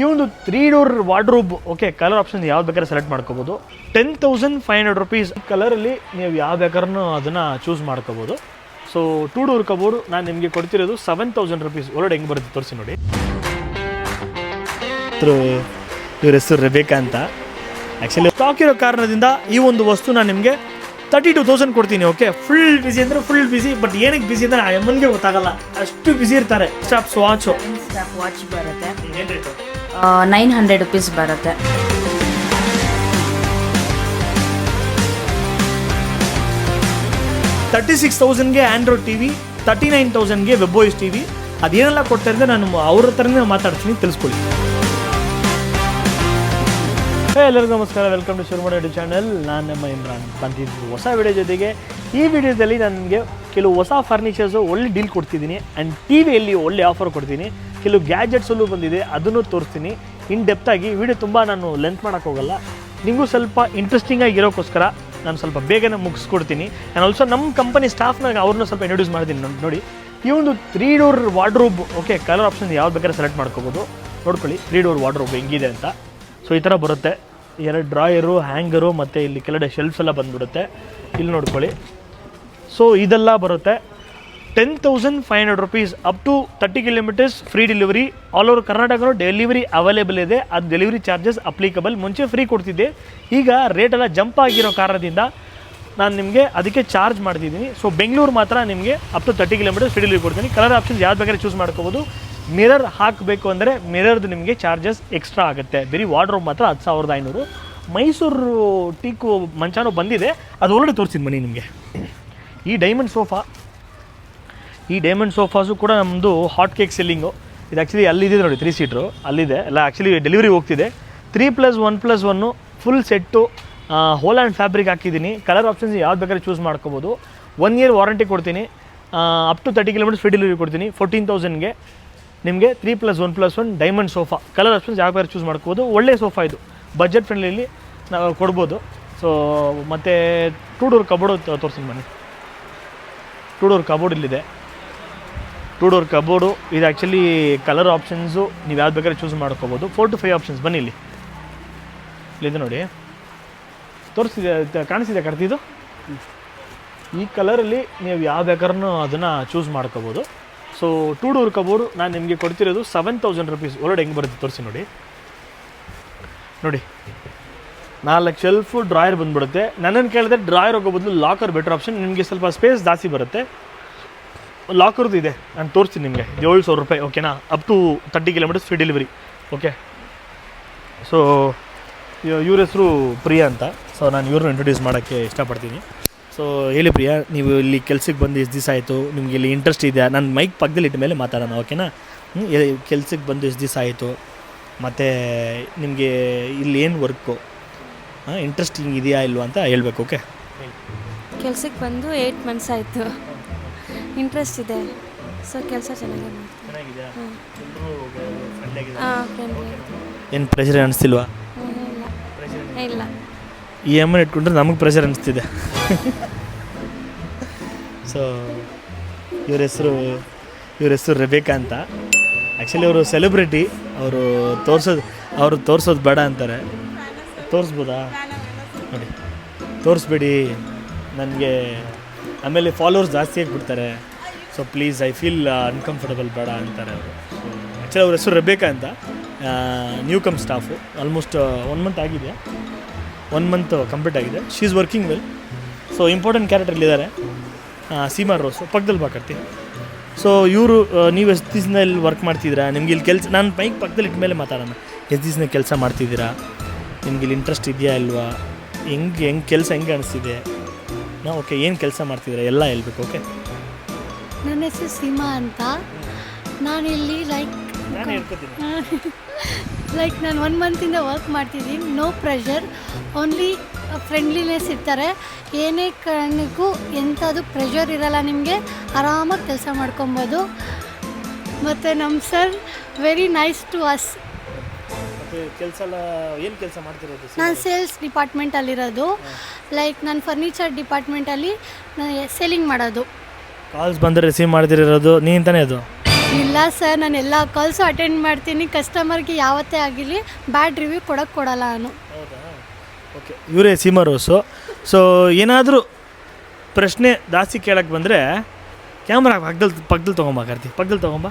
ಈ ಒಂದು 3 door wardrobe okay colour option ಯಾವ್ದು ಬೇಕಾದ್ರೆ ಸೆಲೆಕ್ಟ್ ಮಾಡ್ಕೋಬೋದು. 10,500 rupees ಕಲರಲ್ಲಿ ನೀವು ಯಾವ ಬೇಕಾದ್ರೂ ಅದನ್ನು ಚೂಸ್ ಮಾಡ್ಕೋಬೋದು. ಸೊ 2 ಡೋರ್ ಕಬೋರ್ಡ್ ನಾನು ನಿಮಗೆ ಕೊಡ್ತಿರೋದು 7,000 rupees. ಒಳಗಡೆ ಹೆಂಗೆ ಬರುತ್ತೆ ತೋರಿಸಿ ನೋಡಿ. ಇವ್ರ ಹೆಸರು ರೆಬೇಕಾ ಅಂತ. ಆ್ಯಕ್ಚುಲಿ ಸ್ಟಾಕ್ ಇರೋ ಕಾರಣದಿಂದ ಈ ಒಂದು ವಸ್ತು ನಾನು ನಿಮಗೆ 32,000 ಕೊಡ್ತೀನಿ. ಓಕೆ, ಫುಲ್ ಬಿಸಿ ಅಂದರೆ ಫುಲ್ ಬಿಸಿ. ಬಟ್ ಏನಕ್ಕೆ ಬಿಸಿ ಅಂದರೆ ಆ ಎಮ್ಮನ್ಗೆ ಗೊತ್ತಾಗಲ್ಲ, ಅಷ್ಟು ಬಿಸಿ ಇರ್ತಾರೆ. ಸ್ಟಾಪ್ ವಾಚು ವಾಚ್ ಬರುತ್ತೆ 900 rupees ಬರುತ್ತೆ. 36,000ಗೆ ಆಂಡ್ರಾಯ್ಡ್ ಟಿವಿ, 39,000ಗೆ WebOS ಟಿವಿ. ಅದೇನೆಲ್ಲ ಕೊಡ್ತಾ ಇದ್ದರೆ ನಾನು ಅವ್ರ ಹತ್ರನೇ ಮಾತಾಡ್ತೀನಿ, ತಿಳಿಸ್ಕೊಳ್ಳಿ. ಎಲ್ಲರಿಗೂ ನಮಸ್ಕಾರ, ವೆಲ್ಕಮ್ ಟು ಶುರು ಮಾಡೋ ಯೂಟ್ಯೂಬ್ ಚಾನಲ್. ನಾನು ನಮ್ಮ ಇಮ್ರಾನ್ ಬಂದಿದ್ದು ಹೊಸ ವಿಡಿಯೋ ಜೊತೆಗೆ. ಈ ವಿಡಿಯೋದಲ್ಲಿ ನಾನು ನಿಮಗೆ ಕೆಲವು ಹೊಸ ಫರ್ನಿಚರ್ಸು ಒಳ್ಳೆ ಡೀಲ್ ಕೊಡ್ತಿದ್ದೀನಿ. ಆ್ಯಂಡ್ ಟಿವಿಯಲ್ಲಿ ಒಳ್ಳೆ ಆಫರ್ ಕೊಡ್ತೀನಿ. ಕೆಲವು ಗ್ಯಾಜೆಟ್ಸಲ್ಲೂ ಬಂದಿದೆ, ಅದನ್ನು ತೋರಿಸ್ತೀನಿ ಇನ್ ಡೆಪ್ತಾಗಿ. ವಿಡಿಯೋ ತುಂಬ ನಾನು ಲೆಂತ್ ಮಾಡೋಕ್ಕೋಗಲ್ಲ, ನಿಮಗೂ ಸ್ವಲ್ಪ ಇಂಟ್ರೆಸ್ಟಿಂಗಾಗಿ ಇರೋಕ್ಕೋಸ್ಕರ ನಾನು ಸ್ವಲ್ಪ ಬೇಗನೆ ಮುಗಿಸ್ಕೊಡ್ತೀನಿ. ಆ್ಯಂಡ್ ಆಲ್ಸೋ ನಮ್ಮ ಕಂಪನಿ ಸ್ಟಾಫ್ನಾಗ ಅವ್ರನ್ನ ಸ್ವಲ್ಪ ಇಂಟ್ರೊಡ್ಯೂಸ್ ಮಾಡ್ತೀನಿ. ನೋಡಿ, ಈ ಒಂದು 3 door wardrobe okay colour option ಯಾವ್ದು ಬೇಕಾದ್ರೆ ಸೆಲೆಕ್ಟ್ ಮಾಡ್ಕೋಬೋದು. ನೋಡ್ಕೊಳ್ಳಿ 3 ಡೋರ್ ವಾರ್ಡ್ರೋಬ್ ಹೆಂಗಿದೆ ಅಂತ. ಸೊ ಈ ಥರ ಬರುತ್ತೆ. 2 ಡ್ರಾಯರು, ಹ್ಯಾಂಗರು ಮತ್ತು ಇಲ್ಲಿ ಕೆಳಗಡೆ ಶೆಲ್ಫ್ಸ್ ಎಲ್ಲ ಬಂದುಬಿಡುತ್ತೆ. ಇಲ್ಲಿ ನೋಡ್ಕೊಳ್ಳಿ. ಸೊ ಇದೆಲ್ಲ ಬರುತ್ತೆ 10,500 rupees up to 30 kilometers free delivery. All over ಕರ್ನಾಟಕನೂ ಡೆಲಿವರಿ ಅವೈಲೇಬಲ್ ಇದೆ. ಅದು ಡೆಲಿವರಿ ಚಾರ್ಜಸ್ ಅಪ್ಲಿಕಬಲ್. ಮುಂಚೆ ಫ್ರೀ ಕೊಡ್ತಿದ್ದೆ, ಈಗ ರೇಟೆಲ್ಲ ಜಂಪ್ ಆಗಿರೋ ಕಾರಣದಿಂದ ನಾನು ನಿಮಗೆ ಅದಕ್ಕೆ ಚಾರ್ಜ್ ಮಾಡ್ತಿದ್ದೀನಿ. ಸೊ ಬೆಂಗಳೂರು ಮಾತ್ರ ನಿಮಗೆ up to 30 kilometers free delivery ಕೊಡ್ತೀನಿ. ಕಲರ್ ಆಪ್ಷನ್ಸ್ ಯಾವ್ದು ಬೇಕಾದ್ರೆ ಚೂಸ್ ಮಾಡ್ಕೋಬೋದು. ಮಿರರ್ ಹಾಕಬೇಕು ಅಂದರೆ ಮಿರರ್ದು ನಿಮಗೆ ಚಾರ್ಜಸ್ ಎಕ್ಸ್ಟ್ರಾ ಆಗುತ್ತೆ. ಬರೀ ವಾರ್ಡ್ರೋಬ್ ಮಾತ್ರ 10,500. ಮೈಸೂರು ಟೀಕು ಮಂಚಾನೂ ಬಂದಿದೆ, ಅದು ಒಳ್ಳೆ ತೋರಿಸಿದ ಮನೆ ನಿಮಗೆ. ಈ ಡೈಮಂಡ್ ಸೋಫಾಸು ಕೂಡ ನಮ್ಮದು ಹಾಟ್ ಕೇಕ್ ಸೆಲ್ಲಿಂಗು. ಇದು ಆ್ಯಕ್ಚುಲಿ ಅಲ್ಲಿದೆ ನೋಡಿ, 3 ಸೀಟ್ರು ಅಲ್ಲಿದೆ ಎಲ್ಲ. ಆ್ಯಕ್ಚುಲಿ ಡೆಲಿವರಿ ಹೋಗ್ತಿದೆ. 3+1+1 full set whole and fabric ಹಾಕಿದ್ದೀನಿ. ಕಲರ್ ಆಪ್ಷನ್ಸ್ ಯಾವ್ದು ಬೇಕಾದ್ರೆ ಚೂಸ್ ಮಾಡ್ಕೋಬೋದು. 1 year ವಾರಂಟಿ ಕೊಡ್ತೀನಿ. Up to 30 kilometers free delivery ಕೊಡ್ತೀನಿ. 14,000ಗೆ ನಿಮಗೆ 3+1+1 ಡೈಮಂಡ್ ಸೋಫಾ. ಕಲರ್ ಆಪ್ಷನ್ಸ್ ಯಾವ ಬೇಕಾದ್ರೆ ಚೂಸ್ ಮಾಡ್ಕೋಬೋದು. ಒಳ್ಳೆ ಸೋಫಾ ಇದು, ಬಜೆಟ್ ಫ್ರೆಂಡ್ಲಿಲಿ ನಾವು ಕೊಡ್ಬೋದು. ಸೊ ಮತ್ತು 2 ಡೋರ್ ಕಬೋರ್ಡು ತೋರಿಸ್ತೀನಿ ಬನ್ನಿ. 2 ಡೋರ್ ಕಬೋರ್ಡ್ ಇಲ್ಲಿದೆ. 2 ಡೋರ್ ಕಬೋರ್ಡು ಇದು ಆ್ಯಕ್ಚುಲಿ ಕಲರ್ ಆಪ್ಷನ್ಸು ನೀವು ಯಾವ್ದು ಬೇಕಾದ್ರೆ ಚೂಸ್ ಮಾಡ್ಕೋಬೋದು. 4 to 5 ಆಪ್ಷನ್ಸ್ ಬನ್ನಿ. ಇಲ್ಲಿದೆ ನೋಡಿ, ತೋರಿಸ್ತಿದೆ, ಕಾಣಿಸ್ತಿದೆ ಕರ್ತಿದ್ದು. ಈ ಕಲರಲ್ಲಿ ನೀವು ಯಾವ ಬೇಕಾದ್ರೂ ಅದನ್ನು ಚೂಸ್ ಮಾಡ್ಕೋಬೋದು. ಸೊ 2 ಡೋರ್ ಕಬೋರ್ಡು ನಾನು ನಿಮಗೆ ಕೊಡ್ತಿರೋದು 7,000 rupees. ಒಳಗಡೆ ಹೆಂಗೆ ಬರುತ್ತೆ ತೋರಿಸಿ ನೋಡಿ. 4 ಶೆಲ್ಫು, ಡ್ರಾಯರ್ ಬಂದುಬಿಡುತ್ತೆ. ನನ್ನನ್ನು ಕೇಳಿದ್ರೆ ಡ್ರಾಯರ್ ಹೋಗೋ ಬದಲು ಲಾಕರ್ ಬೆಟರ್ ಆಪ್ಷನ್. ನಿಮಗೆ ಸ್ವಲ್ಪ ಸ್ಪೇಸ್ ಜಾಸ್ತಿ ಬರುತ್ತೆ. ಲಾಕರ್ದು ಇದೆ, ನಾನು ತೋರಿಸ್ತೀನಿ ನಿಮಗೆ. 7,000 ರೂಪಾಯಿ ಓಕೆನಾ. Up to 30 kilometers free delivery. Okay, so ಇವ್ರ ಹೆಸರು ಪ್ರಿಯಾ ಅಂತ. ಸೊ ನಾನು ಇವ್ರನ್ನ ಇಂಟ್ರೊಡ್ಯೂಸ್ ಮಾಡೋಕ್ಕೆ ಇಷ್ಟಪಡ್ತೀನಿ. ಸೊ ಹೇಳಿ ಪ್ರಿಯಾ, ನೀವು ಇಲ್ಲಿ ಕೆಲ್ಸಕ್ಕೆ ಬಂದು ಎಷ್ಟು ದಿವಸ ಆಯಿತು? ನಿಮಗೆ ಇಲ್ಲಿ ಇಂಟ್ರೆಸ್ಟ್ ಇದೆಯಾ? ನಾನು ಮೈಕ್ ಪಕ್ಕದಲ್ಲಿ ಇಟ್ಟ ಮೇಲೆ ಮಾತಾಡೋಣ, ಓಕೆನಾ? ಕೆಲ್ಸಕ್ಕೆ ಬಂದು ಎಷ್ಟು ದಿವಸ ಆಯಿತು, ಮತ್ತು ನಿಮಗೆ ಇಲ್ಲಿ ಏನು ವರ್ಕು ಇಂಟ್ರೆಸ್ಟಿಂಗ್ ಇದೆಯಾ ಇಲ್ವಾ ಅಂತ ಹೇಳ್ಬೇಕು. ಓಕೆ, ಕೆಲ್ಸಕ್ಕೆ ಬಂದು 8 months ಆಯಿತು. ಇಂಟ್ರೆಸ್ಟ್ ಇದೆ. ಸೊ ಕೆಲಸ ಚೆನ್ನಾಗಿದೆ. ಏನು ಪ್ರೆಷರ್ ಅನ್ನಿಸ್ತಿಲ್ವಾ? ಇಲ್ಲ. ಈ ಅಮ್ಮನ ಇಟ್ಕೊಂಡ್ರೆ ನಮಗೆ ಪ್ರೆಷರ್ ಅನ್ನಿಸ್ತಿದೆ. ಸೊ ಇವ್ರ ಹೆಸರು ರೆಬೇಕಾ ಅಂತ. ಆ್ಯಕ್ಚುಲಿ ಅವರು ಸೆಲೆಬ್ರಿಟಿ. ಅವರು ತೋರಿಸೋದು ಬೇಡ ಅಂತಾರೆ. ತೋರಿಸ್ಬೋದಾ? ನೋಡಿ, ತೋರಿಸ್ಬೇಡಿ ನನಗೆ, ಆಮೇಲೆ ಫಾಲೋವರ್ಸ್ ಜಾಸ್ತಿ ಆಗಿಬಿಡ್ತಾರೆ. So please, I feel uncomfortable, ಬೇಡ ಅಂತಾರೆ ಅವರು. ಸೊ ಆ್ಯಕ್ಚುಲಿ ಅವ್ರ ಹೆಸರು ರೆಬೇಕಾ ಅಂತ. New come staff. Almost 1 month ಆಗಿದೆ. 1 month ಕಂಪ್ಲೀಟ್ ಆಗಿದೆ. She is working well. So important ಕ್ಯಾರೆಕ್ಟ್ರಲ್ಲಿದ್ದಾರೆ. ಸೀಮಾ ರೋಸು ಪಕ್ಕದಲ್ಲಿ ಬಾಕರ್ತೀನಿ. ಸೊ ಇವರು, ನೀವು ಎಷ್ಟು ದಿವಸದಿಂದ ಇಲ್ಲಿ ವರ್ಕ್ ಮಾಡ್ತಿದ್ದೀರಾ? ನಿಮ್ಗೆ ಇಲ್ಲಿ ಕೆಲಸ, ನಾನು ಮೈಕ್ ಪಕ್ಕದಲ್ಲಿ ಇಟ್ಟ ಮೇಲೆ ಮಾತಾಡೋಣ. ಎಷ್ಟು ದಿವಸದಿಂದ ಕೆಲಸ ಮಾಡ್ತಿದ್ದೀರಾ? ನಿಮ್ಗೆ ಇಲ್ಲಿ ಇಂಟ್ರೆಸ್ಟ್ ಇದೆಯಾ ಇಲ್ವಾ? ಹೆಂಗೆ ಕೆಲಸ ಹೆಂಗೆ ಅನಿಸ್ತಿದೆ? ಓಕೆ, ಏನು ಕೆಲಸ ಮಾಡ್ತಿದ್ದೀರಾ ಎಲ್ಲ ಹೇಳ್ಬೇಕು. ಓಕೆ, ನನ್ನ ಹೆಸರು ಸೀಮಾ ಅಂತ. ನಾನಿಲ್ಲಿ ನಾನು ಹೇಳ್ಕೊತೀನಿ. ನಾನು 1 month ವರ್ಕ್ ಮಾಡ್ತಿದ್ದೀನಿ. ನೋ ಪ್ರೆಷರ್, ಓನ್ಲಿ ಫ್ರೆಂಡ್ಲಿನೆಸ್ ಇರ್ತಾರೆ. ಏನೇ ಕಾರಣಕ್ಕೂ ಎಂಥದ್ದು ಪ್ರೆಷರ್ ಇರಲ್ಲ. ನಿಮಗೆ ಆರಾಮಾಗಿ ಕೆಲಸ ಮಾಡ್ಕೊಬೋದು. ಮತ್ತು ನಮ್ಮ sir very nice to us. ಕೆಲಸ ಎಲ್ಲ ಏನು ಕೆಲಸ ಮಾಡ್ತಿರೋದು? ನಾನು ಸೇಲ್ಸ್ ಡಿಪಾರ್ಟ್ಮೆಂಟಲ್ಲಿರೋದು. ನಾನು ಫರ್ನಿಚರ್ ಡಿಪಾರ್ಟ್ಮೆಂಟಲ್ಲಿ ಸೆಲ್ಲಿಂಗ್ ಮಾಡೋದು. ಕಾಲ್ಸ್ ಬಂದರೆ ರಿಸೀವ್ ಮಾಡ್ತಿರೋದು ನೀನು ತಾನೇ? ಅದು ಇಲ್ಲ ಸರ್, ನಾನು ಎಲ್ಲ ಕಾಲ್ಸು ಅಟೆಂಡ್ ಮಾಡ್ತೀನಿ. ಕಸ್ಟಮರ್ಗೆ ಯಾವತ್ತೇ ಆಗಿರಲಿ ಬ್ಯಾಡ್ ರಿವ್ಯೂ ಕೊಡಲ್ಲ ನಾನು. ಹೌದಾ? ಓಕೆ, ಇವರೇ ಸೀಮಾ ರೋಸು. ಸೊ ಏನಾದರೂ ಪ್ರಶ್ನೆ ಜಾಸ್ತಿ ಕೇಳಕ್ಕೆ ಬಂದರೆ ಕ್ಯಾಮ್ರಾ ಪಕ್ಕದಲ್ಲಿ ತೊಗೊಂಬ ಕಾರ್ತಿ, ಪಕ್ಕದಲ್ಲಿ ತೊಗೊಂಬ,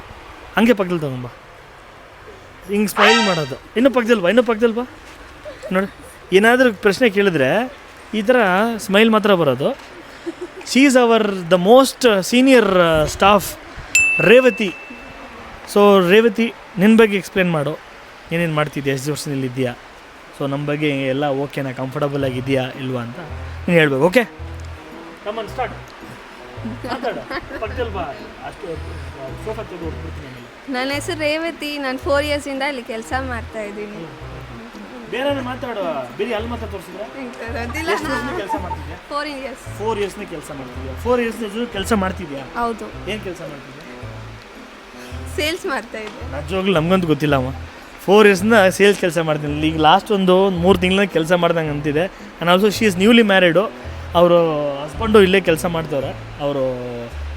ಹಂಗೆ ಪಕ್ಕದಲ್ಲಿ ತೊಗೊಂಬ, ಹಿಂಗೆ ಸ್ಮೈಲ್ ಮಾಡೋದು. ಇನ್ನೂ ಪಕ್ಕದಲ್ಲಿ ಬಾ ನೋಡಿ. ಏನಾದರೂ ಪ್ರಶ್ನೆ ಕೇಳಿದ್ರೆ ಈ ಥರ ಸ್ಮೈಲ್ ಮಾತ್ರ ಬರೋದು. She is the most senior staff Revathi. So Revathi, ನಿನ್ನ ಬಗ್ಗೆ ಎಕ್ಸ್ಪ್ಲೇನ್ ಮಾಡು. ಏನೇನು ಮಾಡ್ತಿದ್ಯಾ, ಎಷ್ಟು ವರ್ಷದಲ್ಲಿ ಇದೆಯಾ, ಸೊ ನಮ್ಮ ಬಗ್ಗೆ ಎಲ್ಲ ಓಕೆನಾ, ಕಂಫರ್ಟಬಲ್ ಆಗಿದೆಯಾ ಇಲ್ವಾ ಅಂತ ನೀನು ಹೇಳ್ಬೇಕು. Okay, come on start. ನನ್ನ ಹೆಸರು ರೇವತಿ. ನಾನು 4 ಇಯರ್ಸಿಂದ ಇಲ್ಲಿ ಕೆಲಸ ಮಾಡ್ತಾ ಇದ್ದೀನಿ. ಬೇರೆ ಮಾತಾಡುವ, ಬೇರೆ ಅಲ್ಲಿ ಮಾತ್ರ ತೋರಿಸಿದ್ರೆ ಕೆಲಸ ಮಾಡ್ತಿದ್ಯಾ? 4 ಇಯರ್ಸ್. 4 ಇಯರ್ಸ್ನೇ ಕೆಲಸ ಮಾಡ್ತಿದ್ಯಾ? 4 ಇಯರ್ಸ್ನ ಕೆಲಸ ಮಾಡ್ತಿದ್ಯಾ? ಹೌದು. ಏನು ಕೆಲಸ ಮಾಡ್ತಿದ್ಯಾ? ಸೇಲ್ಸ್ ಮಾಡ್ತಾ ಇದ್ದೆ. ನಿಜವಾಗ್ಲೂ ನಮಗಂತೂ ಗೊತ್ತಿಲ್ಲ ಅಮ್ಮ. 4 ಇಯರ್ಸ್ನ ಸೇಲ್ಸ್ ಕೆಲಸ ಮಾಡ್ತೀನಿ. ಈಗ ಲಾಸ್ಟ್ ಒಂದು 3 ತಿಂಗಳ ಕೆಲಸ ಮಾಡ್ದಂಗೆ ಅಂತಿದೆ. And also she is newly married. ಅವರು ಹಸ್ಬೆಂಡು ಇಲ್ಲೇ ಕೆಲಸ ಮಾಡ್ತವ್ರೆ. ಅವರು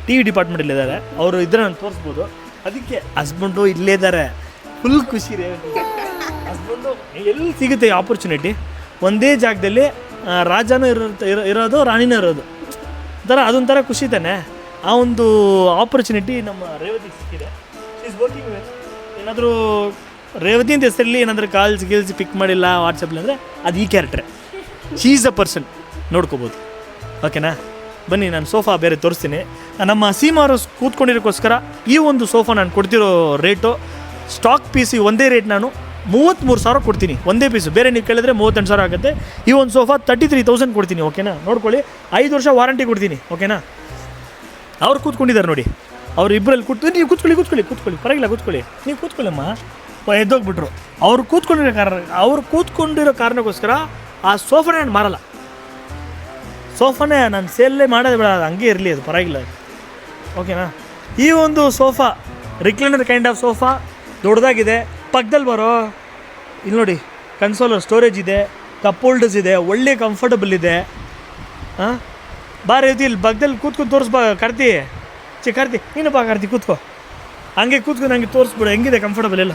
TV ಡಿಪಾರ್ಟ್ಮೆಂಟಲ್ಲಿದ್ದಾರೆ. ಅವರು ಇದ್ರೆ ನಾನು ತೋರಿಸ್ಬೋದು. ಅದಕ್ಕೆ ಹಸ್ಬೆಂಡು ಇಲ್ಲೇ ಇದ್ದಾರೆ. ಫುಲ್ ಖುಷಿ ರೀ ಹಸ್ಬೆಂಡು. ಎಲ್ಲಿ ಸಿಗುತ್ತೆ ಆಪರ್ಚುನಿಟಿ? ಒಂದೇ ಜಾಗದಲ್ಲಿ ರಾಜನೂ ಇರೋದು, ರಾಣಿನೂ ಇರೋದು ಥರ, ಅದೊಂಥರ ಖುಷಿ ತಾನೆ. ಆ ಒಂದು ಆಪರ್ಚುನಿಟಿ ನಮ್ಮ ರೇವತಿಗೆ ಸಿಕ್ಕಿದೆ. Is working well. ಏನಾದರೂ ರೇವತಿ ಅಂತ ಹೆಸರಲ್ಲಿ ಏನಾದರೂ ಕಾಲ್ಸ್ ಪಿಕ್ ಮಾಡಿಲ್ಲ ವಾಟ್ಸಪ್ಪಲ್ಲಿ ಅಂದರೆ ಅದು ಈ ಕ್ಯಾರೆಕ್ಟ್ರೆ. ಶೀ ಈಸ್ ಅ ಪರ್ಸನ್, ನೋಡ್ಕೋಬೋದು. ಓಕೆನಾ? ಬನ್ನಿ, ನಾನು ಸೋಫಾ ಬೇರೆ ತೋರಿಸ್ತೀನಿ. ನಮ್ಮ ಸೀಮಾರು ಕೂತ್ಕೊಂಡಿರೋಕ್ಕೋಸ್ಕರ ಈ ಒಂದು ಸೋಫಾ ನಾನು ಕೊಡ್ತಿರೋ ರೇಟು ಸ್ಟಾಕ್ ಪೀಸ್ ಒಂದೇ ರೇಟ್ ನಾನು 33,000 ಕೊಡ್ತೀನಿ ಒಂದೇ ಪೀಸು. ಬೇರೆ ನೀವು ಕೇಳಿದ್ರೆ 38,000 ಆಗುತ್ತೆ. ಈ ಒಂದು ಸೋಫಾ 33,000 ಕೊಡ್ತೀನಿ. ಓಕೆನಾ? ನೋಡ್ಕೊಳ್ಳಿ, 5 ವರ್ಷ ವಾರಂಟಿ ಕೊಡ್ತೀನಿ. ಓಕೆನಾ? ಅವ್ರು ಕೂತ್ಕೊಂಡಿದ್ದಾರೆ ನೋಡಿ, ಅವ್ರು ಇಬ್ಬರಲ್ಲಿ ನೀವು ಕೂತ್ಕೊಳ್ಳಿ, ಪರವಾಗಿಲ್ಲ, ನೀವು ಕೂತ್ಕೊಳ್ಳಮ್ಮ. ಎದ್ದೋಗ್ಬಿಟ್ರು. ಅವ್ರು ಕೂತ್ಕೊಂಡಿರೋ ಕಾರಣಕ್ಕೋಸ್ಕರ ಆ ಸೋಫಾನೇ ನಾನು ಮಾರಲ್ಲ. ಸೋಫಾನೇ ನಾನು ಸೇಲ್ಲೇ ಮಾಡೋದು ಬೇಡ, ಅದು ಹಂಗೆ ಇರಲಿ, ಅದು ಪರವಾಗಿಲ್ಲ. ಓಕೆನಾ? ಈ ಒಂದು sofa recliner kind of sofa, ದೊಡ್ಡದಾಗಿದೆ. ಪಕ್ಕದಲ್ಲಿ ಬರೋ ಇಲ್ಲಿ ನೋಡಿ, ಕನ್ಸೋಲರ್ ಸ್ಟೋರೇಜ್ ಇದೆ, ಕಪ್ ಹೋಲ್ಡರ್ಸ್ ಇದೆ, ಒಳ್ಳೆ ಕಂಫರ್ಟಬಲ್ ಇದೆ. ಹಾಂ, ಬಾರಿ ರೀತಿ ಇಲ್ಲಿ ಪಕ್ಕದಲ್ಲಿ ಕೂತ್ಕೊಂಡು ತೋರಿಸ್ಬಾ ಕಾರ್ತಿ. ಕಾರ್ತಿ, ನೀನು ಬಾ ಕಾರ್ತಿ, ಕೂತ್ಕೋ. ಹಂಗೆ ಕೂತ್ಕೊಂಡು ಹಂಗೆ ತೋರಿಸ್ಬಿಡು, ಹೆಂಗಿದೆ ಕಂಫರ್ಟಬಲ್ ಎಲ್ಲ.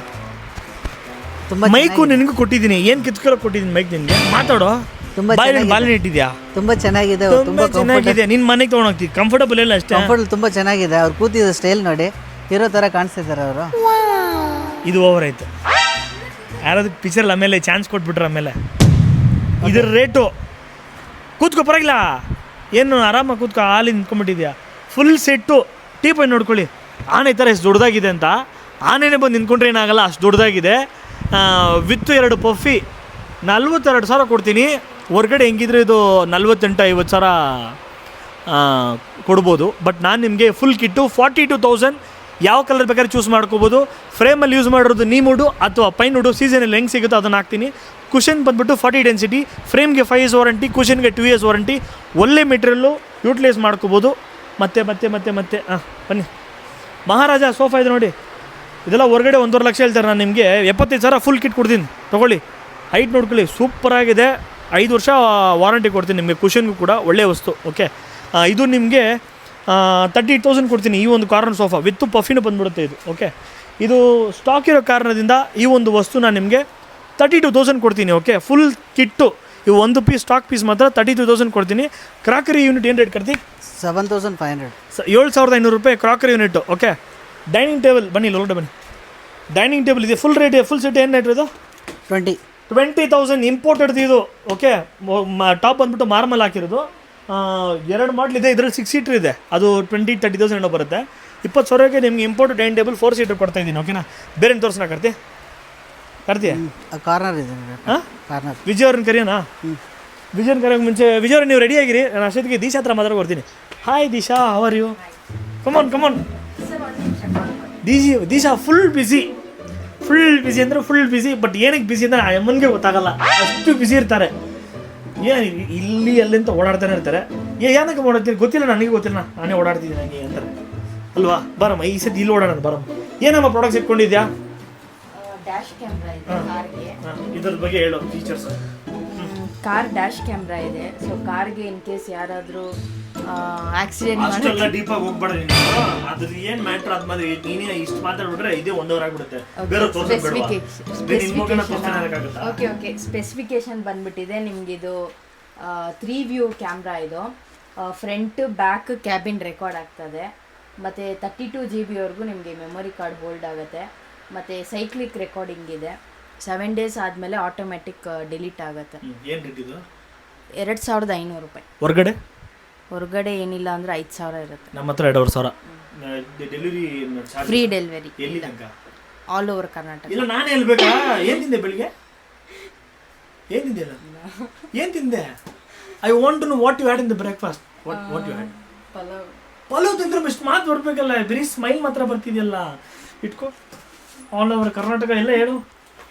ಮೈಕು ನಿನಗೂ ಕೊಟ್ಟಿದ್ದೀನಿ. ಏನು ಕಿತ್ಕೊಳ್ಳೋಕೆ ಕೊಟ್ಟಿದ್ದೀನಿ ಮೈಕ್ ನಿನಗೆ? ಮಾತಾಡೋ. ಬಾಲಿನ ಇಟ್ಟಿದ್ಯಾ? ತುಂಬಾ ಚೆನ್ನಾಗಿದೆ, ತುಂಬಾ ಚೆನ್ನಾಗಿದೆ. ನಿನ್ನ ಮನೆಗೆ ತೊಗೊಂಡೋಗ್ತೀವಿ, ಕಂಫರ್ಟಬಲ್ ಇಲ್ಲ ಅಷ್ಟೇ. ಕಂಫರ್ಟಬಲ್ ತುಂಬಾ ಚೆನ್ನಾಗಿದೆ. ಅವ್ರು ಕೂತಿದ್ದ ಸ್ಟೈಲ್ ನೋಡಿ, ಹೀರೋ ಥರ ಕಾಣಿಸ್ತಿದ್ದಾರೆ ಅವರು. ಇದು ಓವರ್ ಆಯಿತು. ಯಾರಾದ್ರು ಪಿಕ್ಚರಲ್ಲಿ ಆಮೇಲೆ ಚಾನ್ಸ್ ಕೊಟ್ಬಿಟ್ರೆ ಆಮೇಲೆ ಇದ್ರ ರೇಟು. ಕೂತ್ಕೋ, ಪರವಾಗಿಲ್ಲ, ಏನು ಆರಾಮಾಗಿ ಕೂತ್ಕೋ. ಹಾಲಿ ನಿಂತ್ಕೊಂಡ್ಬಿಟ್ಟಿದ್ಯಾ? Full set. ಟೀ ಪಾಯಿಂಟ್ ನೋಡ್ಕೊಳ್ಳಿ, ಆನೆ ಥರ ಎಷ್ಟು ದೊಡ್ಡದಾಗಿದೆ ಅಂತ. ಆನೆನೇ ಬಂದು ನಿಂತ್ಕೊಂಡ್ರೆ ಏನಾಗಲ್ಲ, ಅಷ್ಟು ದೊಡ್ಡದಾಗಿದೆ. ವಿತ್ತು 2 ಪಫಿ 42,000 ಕೊಡ್ತೀನಿ. ಹೊರಗಡೆ ಹೆಂಗಿದ್ರೆ ಇದು 48,000-50,000 ಕೊಡ್ಬೋದು. ಬಟ್ ನಾನು ನಿಮಗೆ ಫುಲ್ ಕಿಟ್ಟು 42,000. ಯಾವ ಕಲರ್ ಬೇಕಾದ್ರೆ ಚೂಸ್ ಮಾಡ್ಕೋಬೋದು. ಫ್ರೇಮಲ್ಲಿ ಯೂಸ್ ಮಾಡಿರೋದು ನೀಮುಡು ಅಥವಾ ಪೈನುಡು, ಸೀಸನಲ್ಲಿ ಹೆಂಗೆ ಸಿಗುತ್ತೋ ಅದನ್ನು ಹಾಕ್ತೀನಿ. ಕುಷನ್ ಬಂದುಬಿಟ್ಟು 40 ಡೆನ್ಸಿಟಿ. ಫ್ರೇಮ್ಗೆ 5 ಇಯರ್ಸ್ ವಾರಂಟಿ, ಕುಷನ್ಗೆ 2 ಇಯರ್ಸ್ ವಾರಂಟಿ. ಒಳ್ಳೆ ಮೆಟೀರಿಯಲ್ಲು, ಯೂಟಿಲೈಸ್ ಮಾಡ್ಕೋಬೋದು. ಮತ್ತೆ ಬನ್ನಿ, ಮಹಾರಾಜ ಸೋಫಾ ಇದೆ ನೋಡಿ. ಇದೆಲ್ಲ ಹೊರಗಡೆ 1.5 ಲಕ್ಷ ಹೇಳ್ತಾರೆ. ನಾನು ನಿಮಗೆ 75,000 ಫುಲ್ ಕಿಟ್ ಕೊಡ್ತೀನಿ, ತೊಗೊಳ್ಳಿ. ಹೈಟ್ ನೋಡ್ಕೊಳ್ಳಿ, ಸೂಪರಾಗಿದೆ. 5 ವರ್ಷ ವಾರಂಟಿ ಕೊಡ್ತೀನಿ ನಿಮಗೆ. ಕುಷನ್ಗೂ ಕೂಡ ಒಳ್ಳೆಯ ವಸ್ತು. ಓಕೆ, ಇದು ನಿಮಗೆ 38,000 ಕೊಡ್ತೀನಿ. ಈ ಒಂದು ಕಾರ್ನರ್ ಸೋಫಾ ವಿತ್ತು ಪಫಿನೂ ಬಂದುಬಿಡುತ್ತೆ ಇದು. ಓಕೆ, ಇದು ಸ್ಟಾಕ್ ಇರೋ ಕಾರಣದಿಂದ ಈ ಒಂದು ವಸ್ತು ನಾನು ನಿಮಗೆ 32,000 ಕೊಡ್ತೀನಿ. Okay, full kit. ಇವು ಒಂದು ಪೀಸ್ ಸ್ಟಾಕ್ ಪೀಸ್ ಮಾತ್ರ 32,000 ಕೊಡ್ತೀನಿ. ಕ್ರಾಕರಿ ಯೂನಿಟ್ ಏನು ರೇಟ್ ಕಟ್ತಿ? 7,500. 7,500 ರೂಪಾಯಿ crockery unit. Okay, dining table ಬನ್ನಿ, ಒಳಗಡೆ ಬನ್ನಿ. ಡೈನಿಂಗ್ ಟೇಬಲ್ ಇದೆ, ಫುಲ್ ರೇಟ್, ಫುಲ್ ಸೆಟ್ ಏನು ರೇಟ್ ಇದು? 20,000 ಇಂಪೋರ್ಟೆಡ್ ಇದು. ಓಕೆ, ಟಾಪ್ ಬಂದುಬಿಟ್ಟು ಮಾರ್ಮಲ್ ಹಾಕಿರೋದು. 2 ಮಾಡಲ್ ಇದೆ, ಇದರಲ್ಲಿ 6 ಸೀಟರ್ ಇದೆ. ಅದು 20-30,000 ಏನೋ ಬರುತ್ತೆ. 20,000ಕ್ಕೆ ನಿಮ್ಗೆ ಇಂಪೋರ್ಟೆಡ್ ಡೈನಿಂಗ್ ಟೇಬಲ್ 4 ಸೀಟರ್ ಕೊಡ್ತಾ ಇದ್ದೀನಿ. ಓಕೆನಾ? ಬೇರೆ ತೋರಿಸೋಣ ಕಾರ್ತಿ? ಕಾರ್ನರ್ ಇದೆ. ಹಾಂ, ವಿಜಯ್ ಅವ್ರನ್ನ ಕರಿಯೋಣ? ವಿಜಯನ್ ಕರೆಯೋಕೆ ಮುಂಚೆ ವಿಜಯ್ ಅವ್ರು ನೀವು ರೆಡಿ ಆಗಿರಿ. ನಾನು ಅಷ್ಟೊತ್ತಿಗೆ ದಿಶಾ ಹತ್ರ ಮಾತಾಡ್ಕೊಡ್ತೀನಿ. Hi Disha, how are you? Come on. Disha full busy ಅಂದರೆ ಫುಲ್ ಬ್ಯುಸಿ. ಬಟ್ ಏನಕ್ಕೆ ಬ್ಯುಸಿ ಅಂದರೆ ಅಮ್ಮನಿಗೆ ಗೊತ್ತಾಗಲ್ಲ, ಅಷ್ಟು ಬ್ಯುಸಿ ಇರ್ತಾರೆ. ಏನು ಇಲ್ಲಿ ಅಲ್ಲಿಂತ ಓಡಾಡ್ತಾನೆ ಇರ್ತಾರೆ. ಏನಕ್ಕೆ ಓಡಾಡ್ತೀನಿ ಗೊತ್ತಿಲ್ಲ, ನನಗೆ ಗೊತ್ತಿಲ್ಲ, ನಾನೇ ಓಡಾಡ್ತಿದ್ದೀನಿ ನನಗೆ ಅಂತಾರೆ ಅಲ್ವಾ? ಬರಮ್ಮ, ಈ ಸತಿ ಇಲ್ಲಿ ಓಡಾಡೋಣ, ಬರಮ್ಮ. ಏನಮ್ಮ ಪ್ರಾಡಕ್ಟ್ಸ್ ಇಟ್ಕೊಂಡಿದ್ಯಾ? ಡ್ಯಾಶ್ ಕ್ಯಾಮ್ರಾ ಇದೆ ಕಾರ್ಗೆ. ಇದ್ರ ಬಗ್ಗೆ ಹೇಳೋ ಫೀಚರ್ಸ್. ಕಾರ್ ಡ್ಯಾಶ್ ಕ್ಯಾಮ್ರಾ ಇದೆ. ಸೊ ಕಾರ್ಗೆ ಇನ್ ಕೇಸ್ ಯಾರಾದರೂ ಆಕ್ಸಿಡೆಂಟ್ ಅಷ್ಟೆಲ್ಲ ಡೀಪಾಗಿ ಹೋಗ್ಬೇಡ ನೀನು. ಅದ್ರ ಏನ್ ಮ್ಯಾಟ್ರ್ ಆದ್ಮೇಲೆ ನೀನೇ ಇಷ್ಟು ಮಾತಾಡ್ಬಿಟ್ರೆ ಇದೇ 1 ಅವರ್ ಆಗ್ಬಿಡುತ್ತೆ. ಬೇರೆ ಓಕೆ ಸ್ಪೆಸಿಫಿಕೇಶನ್ ಬಂದ್ಬಿಟ್ಟಿದೆ ನಿಮ್ಗೆ. ಇದು 3 ವ್ಯೂ ಕ್ಯಾಮ್ರಾ. ಇದು ಫ್ರಂಟ್ ಬ್ಯಾಕ್ ಕ್ಯಾಬಿನ್ ರೆಕಾರ್ಡ್ ಆಗ್ತದೆ. ಮತ್ತು 32 GB ನಿಮಗೆ ಮೆಮೊರಿ ಕಾರ್ಡ್ ಹೋಲ್ಡ್ ಆಗುತ್ತೆ. ಮತ್ತು ಸೈಕ್ಲಿಕ್ ರೆಕಾರ್ಡಿಂಗ್ ಇದೆ. 7 days ಆದಮೇಲೆ ಆಟೋಮೆಟಿಕ್ ಡಿಲೀಟ್ ಆಗುತ್ತೆ. ಏನು ರೇಟ್ ಇದು? 2500 ರೂಪಾಯಿ. ಹೊರಗಡೆ ಏನಿಲ್ಲ ಅಂದರೆ 5000 ಇರುತ್ತೆ. ನಮ್ಮ ಹತ್ರ 2500. ಡೆಲಿವರಿ ಫ್ರೀ ಡೆಲಿವರಿ ಎಲ್ಲಿ ತನಕ? All over Karnataka. ಇಲ್ಲ ನಾನೇ ಹೇಳ್ಬೇಕಾ? ಏನು ತಿಂದೆ ಬೆಳಿಗ್ಗೆ? ಏನು ತಿಂದೆ? ಏನು ತಿಂದೆ? I want to know what you had in the breakfast. What you had? Pulao ತಿಂದ್ರೆ ಇಷ್ಟು ಮಾತು ಬರ್ಬೇಕಲ್ಲ. ಬರೀ ಸ್ಮೈಲ್ ಮಾತ್ರ ಬರ್ತಿದೆಯಲ್ಲ. ಇಟ್ಕೋ. ಆಲ್ ಓವರ್ ಕರ್ನಾಟಕ ಎಲ್ಲ ಹೇಳು.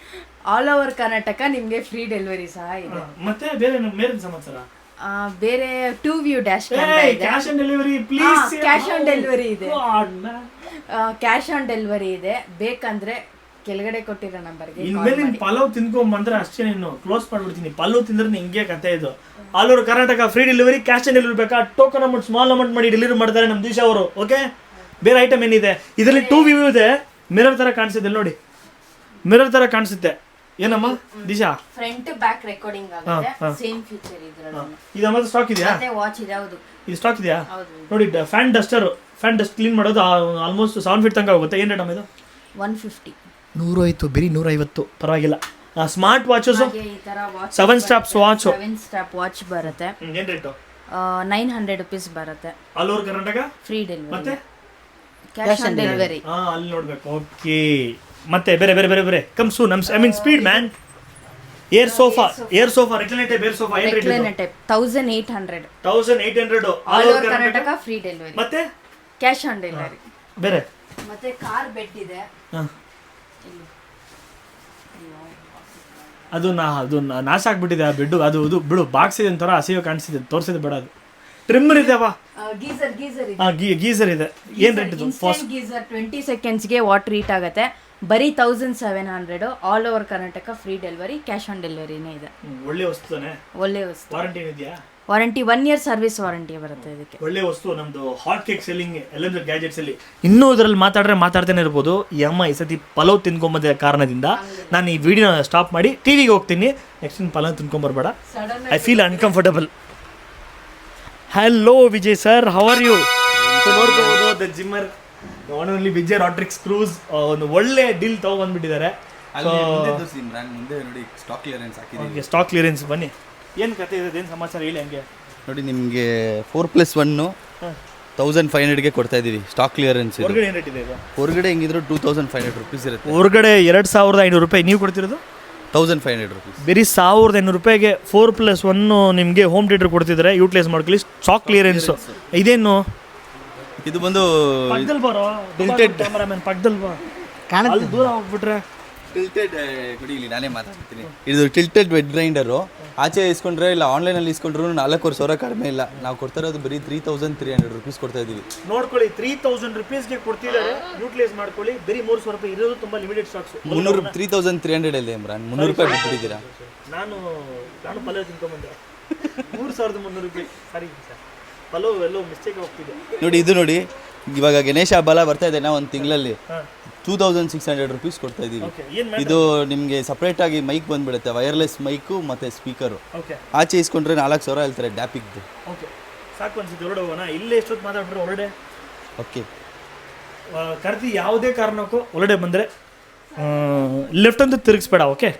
ಆಲ್ ಓವರ್ ಕರ್ನಾಟಕ ನಿಮಗೆ ಫ್ರೀ ಡೆಲಿವರಿ ಸಹ ಇದೆ. ಮತ್ತೆ ಬೇರೆ ಸಮಾಚಾರ? ಬೇರೆ 2 ವ್ಯೂ ಡ್ಯಾಶ್ ಕ್ಯಾಮೆರಾ ಇದೆ. Cash on delivery please. Cash on delivery ಇದೆ. ಕ್ಯಾಶ್ ಆನ್ ಡೆಲಿವರಿ ಇದೆ. ಬೇಕಂದ್ರೆ ಕೆಳಗಡೆ ಕೊಟ್ಟಿರೋ ನಂಬರ್ಗೆ ಇನ್ಮೇಲೆ ನೀನು ಪಲಾವ್ ತಿನ್ಕೊಂಡ್ ಬಂದ್ರೆ ಅಷ್ಟೇ. ನೀನು ಕ್ಲೋಸ್ ಮಾಡ್ಬಿಡ್ತೀನಿ. ಪಲಾವ್ ತಿಂದ್ರೆ ಹಿಂಗೆ ಕತೆ ಇದು. All over Karnataka free delivery. Cash on delivery ಬೇಕಾ? ಟೋಕನ್ ಅಮೌಂಟ್ ಸ್ಮಾಲ್ ಅಮೌಂಟ್ ಮಾಡಿ ಡೆಲಿವರಿ ಮಾಡ್ತಾರೆ ನಮ್ಮ ದಿಶಾ ಅವರು. ಓಕೆ. ಬೇರೆ ಐಟಮ್ ಏನಿದೆ ಇದರಲ್ಲಿ? 2 ವ್ಯೂ ಇದೆ. ಮಿರರ್ ತರ ಕಾಣಿಸುತ್ತೆ ನೋಡಿ. ಮಿರರ್ ತರ ಕಾಣಿಸುತ್ತೆ. ಏನಮ್ಮ ದಿಶಾ? ಫ್ರಂಟ್ ಬ್ಯಾಕ್ ರೆಕಾರ್ಡಿಂಗ್ ಆಗುತ್ತೆ. ಸೇಮ್ ಫೀಚರ್ ಇದ್ರಲ್ಲಿ. ಇದು ನಮ್ಮ ಸ್ಟಾಕ್ ಇದೆಯಾ? ಮತ್ತೆ ವಾಚ್ ಇದೆ. ಹೌದು, ಇದು ಸ್ಟಾಕ್ ಇದೆಯಾ? ಹೌದು. ನೋಡಿ ಫ್ಯಾನ್ ಡಸ್ಟ್ ಕ್ಲೀನ್ ಮಾಡೋದು ಆಲ್ಮೋಸ್ಟ್ 7 feet ತನಕ ಹೋಗುತ್ತೆ. ಏನು ರೇಟ್ ಅಮ್ಮ ಇದು? 150. 100 ಬರೀ 150. ಪರವಾಗಿಲ್ಲ. ಸ್ಮಾರ್ಟ್ ವಾಚಸ್ ಈ ತರ watch 7 straps watch 7 strap watch ಬರುತ್ತೆ. ಏನು ರೇಟು? 900 ರೂಪೀಸ್ ಬರುತ್ತೆ. All over Karnataka free delivery. ಮತ್ತೆ ಕ್ಯಾಶ್ ಆನ್ ಡೆಲಿವರಿ. ಅಲ್ಲಿ ನೋಡ್ಬೇಕು. ಓಕೆ. ಮತ್ತೆ ಬೇರೆ come soon. I mean speed man. Air sofa recline type air sofa ಏನು rate? Recline type 1800. 1800 all over Karnataka free delivery. ಮತ್ತೆ ಕ್ಯಾಶ್ ಆನ್ ಡೆಲಿವರಿ. ಬೇರೆ ಮತ್ತೆ ಕಾರ್ ಬೆಡ್ ಇದೆ. ಅದು ನಾಶ ಆಗ್ಬಿಟ್ಟಿದೆ ಆ ಬೆಡ್ಡು. ಅದು ಬಿಡು. ಬಾಕ್ಸ್ ಇದೆ ಒಂಥರ ಹಸಿವು ಕಾಣಿಸಿದೆ. ತೋರಿಸಿದೆ ಬೇಡ. ಅದು ಟ್ರಿಮ್ಮರ್ ಇದೆ ಅವ. ಗೀಸರ್ ಇದೆ. ಗೀಸರ್ ಇದೆ. ಏನು ರೇಟ್ ಇದು? ಗೀಸರ್ 20 ಸೆಕೆಂಡ್ಸ್ಗೆ ವಾಟರ್ ಹೀಟ್ ಆಗುತ್ತೆ. ಬರೀ 1700. All over Karnataka free delivery. Cash on ಡೆಲಿವರಿನೇ ಇದೆ. ಒಳ್ಳೆ ವಸ್ತುನೇ. ಒಳ್ಳೆ ವಸ್ತು. ವಾರಂಟಿ ಇದೆಯಾ? ವಾರಂಟಿ 1 year ಸರ್ವಿಸ್ ವಾರಂಟಿ ಬರುತ್ತೆ ಇದಕ್ಕೆ. ಒಳ್ಳೆ ವಸ್ತು. ನಮ್ದು ಹಾಟ್ ಕೇಕ್ ಸೆಲ್ಲಿಂಗ್ ಎಲ್ಲಂದ್ರೆ ಗ್ಯಾಜೆಟ್ಸ್ ಅಲ್ಲಿ ಇನ್ನೂ ಇದರಲ್ಲಿ ಮಾತಾಡ್ತಾನೆ ಇರ್ಬೋದು. ಈ ಅಮ್ಮ ಈ ಸತಿ ಪಲಾವ್ ತಿನ್ಕೊಂಬಂದ ಕಾರಣದಿಂದ ನಾನು ಈ ವಿಡಿಯೋನ ಸ್ಟಾಪ್ ಮಾಡಿ ಟಿವಿಗೆ ಹೋಗ್ತೀನಿ. ನೆಕ್ಸ್ಟ್ ಪಲಾವ್ ತಿನ್ಕೊಂಬರ್ಬೇಡ. I feel uncomfortable. Hello Vijay sir, how are you? ನೋಡ್ಕೋಬಹುದು ದ ಜಿಮ್ಮರ್ ಒನ್ ಓನ್ಲಿ ವಿಜಯ್ ರಾಡ್ರಿಕ್ಸ್ ಕ್ರೂಸ್ ಒಂದು ಒಳ್ಳೆ ಡೀಲ್ ತಗೊಂಡ್ಬಂದ್ಬಿಟ್ಟಿದ್ದಾರೆ. ಮುಂದೆ ನೋಡಿ ಸ್ಟಾಕ್ ಕ್ಲಿಯರೆನ್ಸ್ ಹಾಕಿದ್ದೀವಿ. ಸ್ಟಾಕ್ ಕ್ಲಿಯರೆನ್ಸ್ ಬನ್ನಿ. ಏನು ಕತೆ ಇದೆ? ಏನು ಸಮಾಚಾರ ಹೇಳಿ. ಹಂಗೆ ನೋಡಿ ನಿಮಗೆ 4+1 1500ಗೆ ಕೊಡ್ತಾ ಇದ್ದೀವಿ. Stock clearance. ಹೊರಗಡೆ ಏನು ರೇಟ್ ಇದೆ ಇದು? ಹೊರಗಡೆ ಹೆಂಗಿದ್ರು 2500 ರೂಪೀಸ್ ಇರುತ್ತೆ. ಹೊರಗಡೆ 2500 ರೂಪಾಯಿ. ನೀವು ಕೊಡ್ತಿರೋದು 1500 ರೂಪೀಸ್. ಬರೀ 1500 ರೂಪಾಯಿಗೆ 4+1 ನಿಮಗೆ ಹೋಮ್ ಥಿಯೇಟರ್ ಕೊಡ್ತಿದ್ದಾರೆ. ಯೂಟಿಲೈಸ್ ಮಾಡ್ಕೊಳ್ಳಿ. Stock clearance. ಇದೇನು? ಇದು ಬಂದು ಪಕ್ಕದಲ್ಲಿ ಬರೋ ಕ್ಯಾಮರಾಮನ್ ಪಕ್ಕದಲ್ಲಿ ಬಾ. ಕಾಣುತ್ತೆ. ದೂರ ಹೋಗ್ಬಿಟ್ರೆ ಟಿಲ್ಟೆಡ್ ಕೊಡಿ. ಇಲ್ಲಿ ನಾನೇ ಮಾತಾಡ್ತೀನಿ. ಇದು ಟಿಲ್ಟೆಡ್ ವೆಡ್ ಗ್ರೈಂಡರು. ಆಚೆ ಇಸ್ಕೊಂಡ್ರೆ ಇಲ್ಲ ಆನ್ಲೈನಲ್ಲಿ ಇಸ್ಕೊಂಡ್ರು 4,500 ಕಡಿಮೆ ಇಲ್ಲ. ನಾವು ಕೊಡ್ತಾ ಇರೋದು ಬರೀ 3300 ರೂಪೀಸ್ ಕೊಡ್ತಾ ಇದ್ದೀವಿ. ನೋಡ್ಕೊಳ್ಳಿ. 3000 ರೂಪೀಸ್ಗೆ ಕೊಡ್ತಿದ್ದಾರೆ. ಯೂಟಿಲೈಸ್ ಮಾಡ್ಕೊಳ್ಳಿ. ಬರೀ 300 ರೂಪಾಯಿ ಇರೋದು. ತುಂಬ ಲಿಮಿಟೆಡ್ ಸ್ಟಾಕ್ಸ್. 3300 ಇದೆ ಇಮ್ರಾನ್. 300 ರೂಪಾಯಿ ಬಿಟ್ಬಿಟ್ಟಿದ್ದೀರಾ. ನಾನು ಪಲಾವ್ ತಿನ್ಕೊಂಬಂದೆ. 3300 ರೂಪಾಯಿ. ಸರಿ ಸರ್, ಪಲಾವ್ ಎಲ್ಲೋ ಮಿಸ್ಟೇಕ್ ಹೋಗ್ತಿದೆ. ನೋಡಿ ಇದು ನೋಡಿ. ಇವಾಗ ಗಣೇಶ ಹಬ್ಬ ಬರ್ತಾ ಇದೆ ನಾ ಒಂದು ತಿಂಗಳಲ್ಲಿ 2600 ರೂಪೀಸ್ ಕೊಡ್ತಾ ಇದ್ದೀವಿ. ಇದು ನಿಮಗೆ ಸಪ್ರೇಟ್ ಆಗಿ ಮೈಕ್ ಬಂದ್ಬಿಡುತ್ತೆ. ವೈರ್ಲೆಸ್ ಮೈಕು ಮತ್ತು ಸ್ಪೀಕರು. ಆಚೆ ಇಸ್ಕೊಂಡ್ರೆ 4000 ಹೇಳ್ತಾರೆ ಡ್ಯಾಪಿಕ್ದು. ಓಕೆ ಸಾಕು ಅನ್ಸುತ್ತೆ. ಹೊರಡೆ ಹೋಗೋಣ. ಇಲ್ಲೇ ಎಷ್ಟೊತ್ತು ಮಾತಾಡ್ಬಿಟ್ರೆ ಹೊರಡೆ. ಓಕೆ ಕರ್ತಿ ಯಾವುದೇ ಕಾರಣಕ್ಕೂ ಹೊರಡೆ ಬಂದರೆ ಲೆಫ್ಟ್ ಅಂತ ತಿರುಗಿಸ್ಬೇಡ. Okay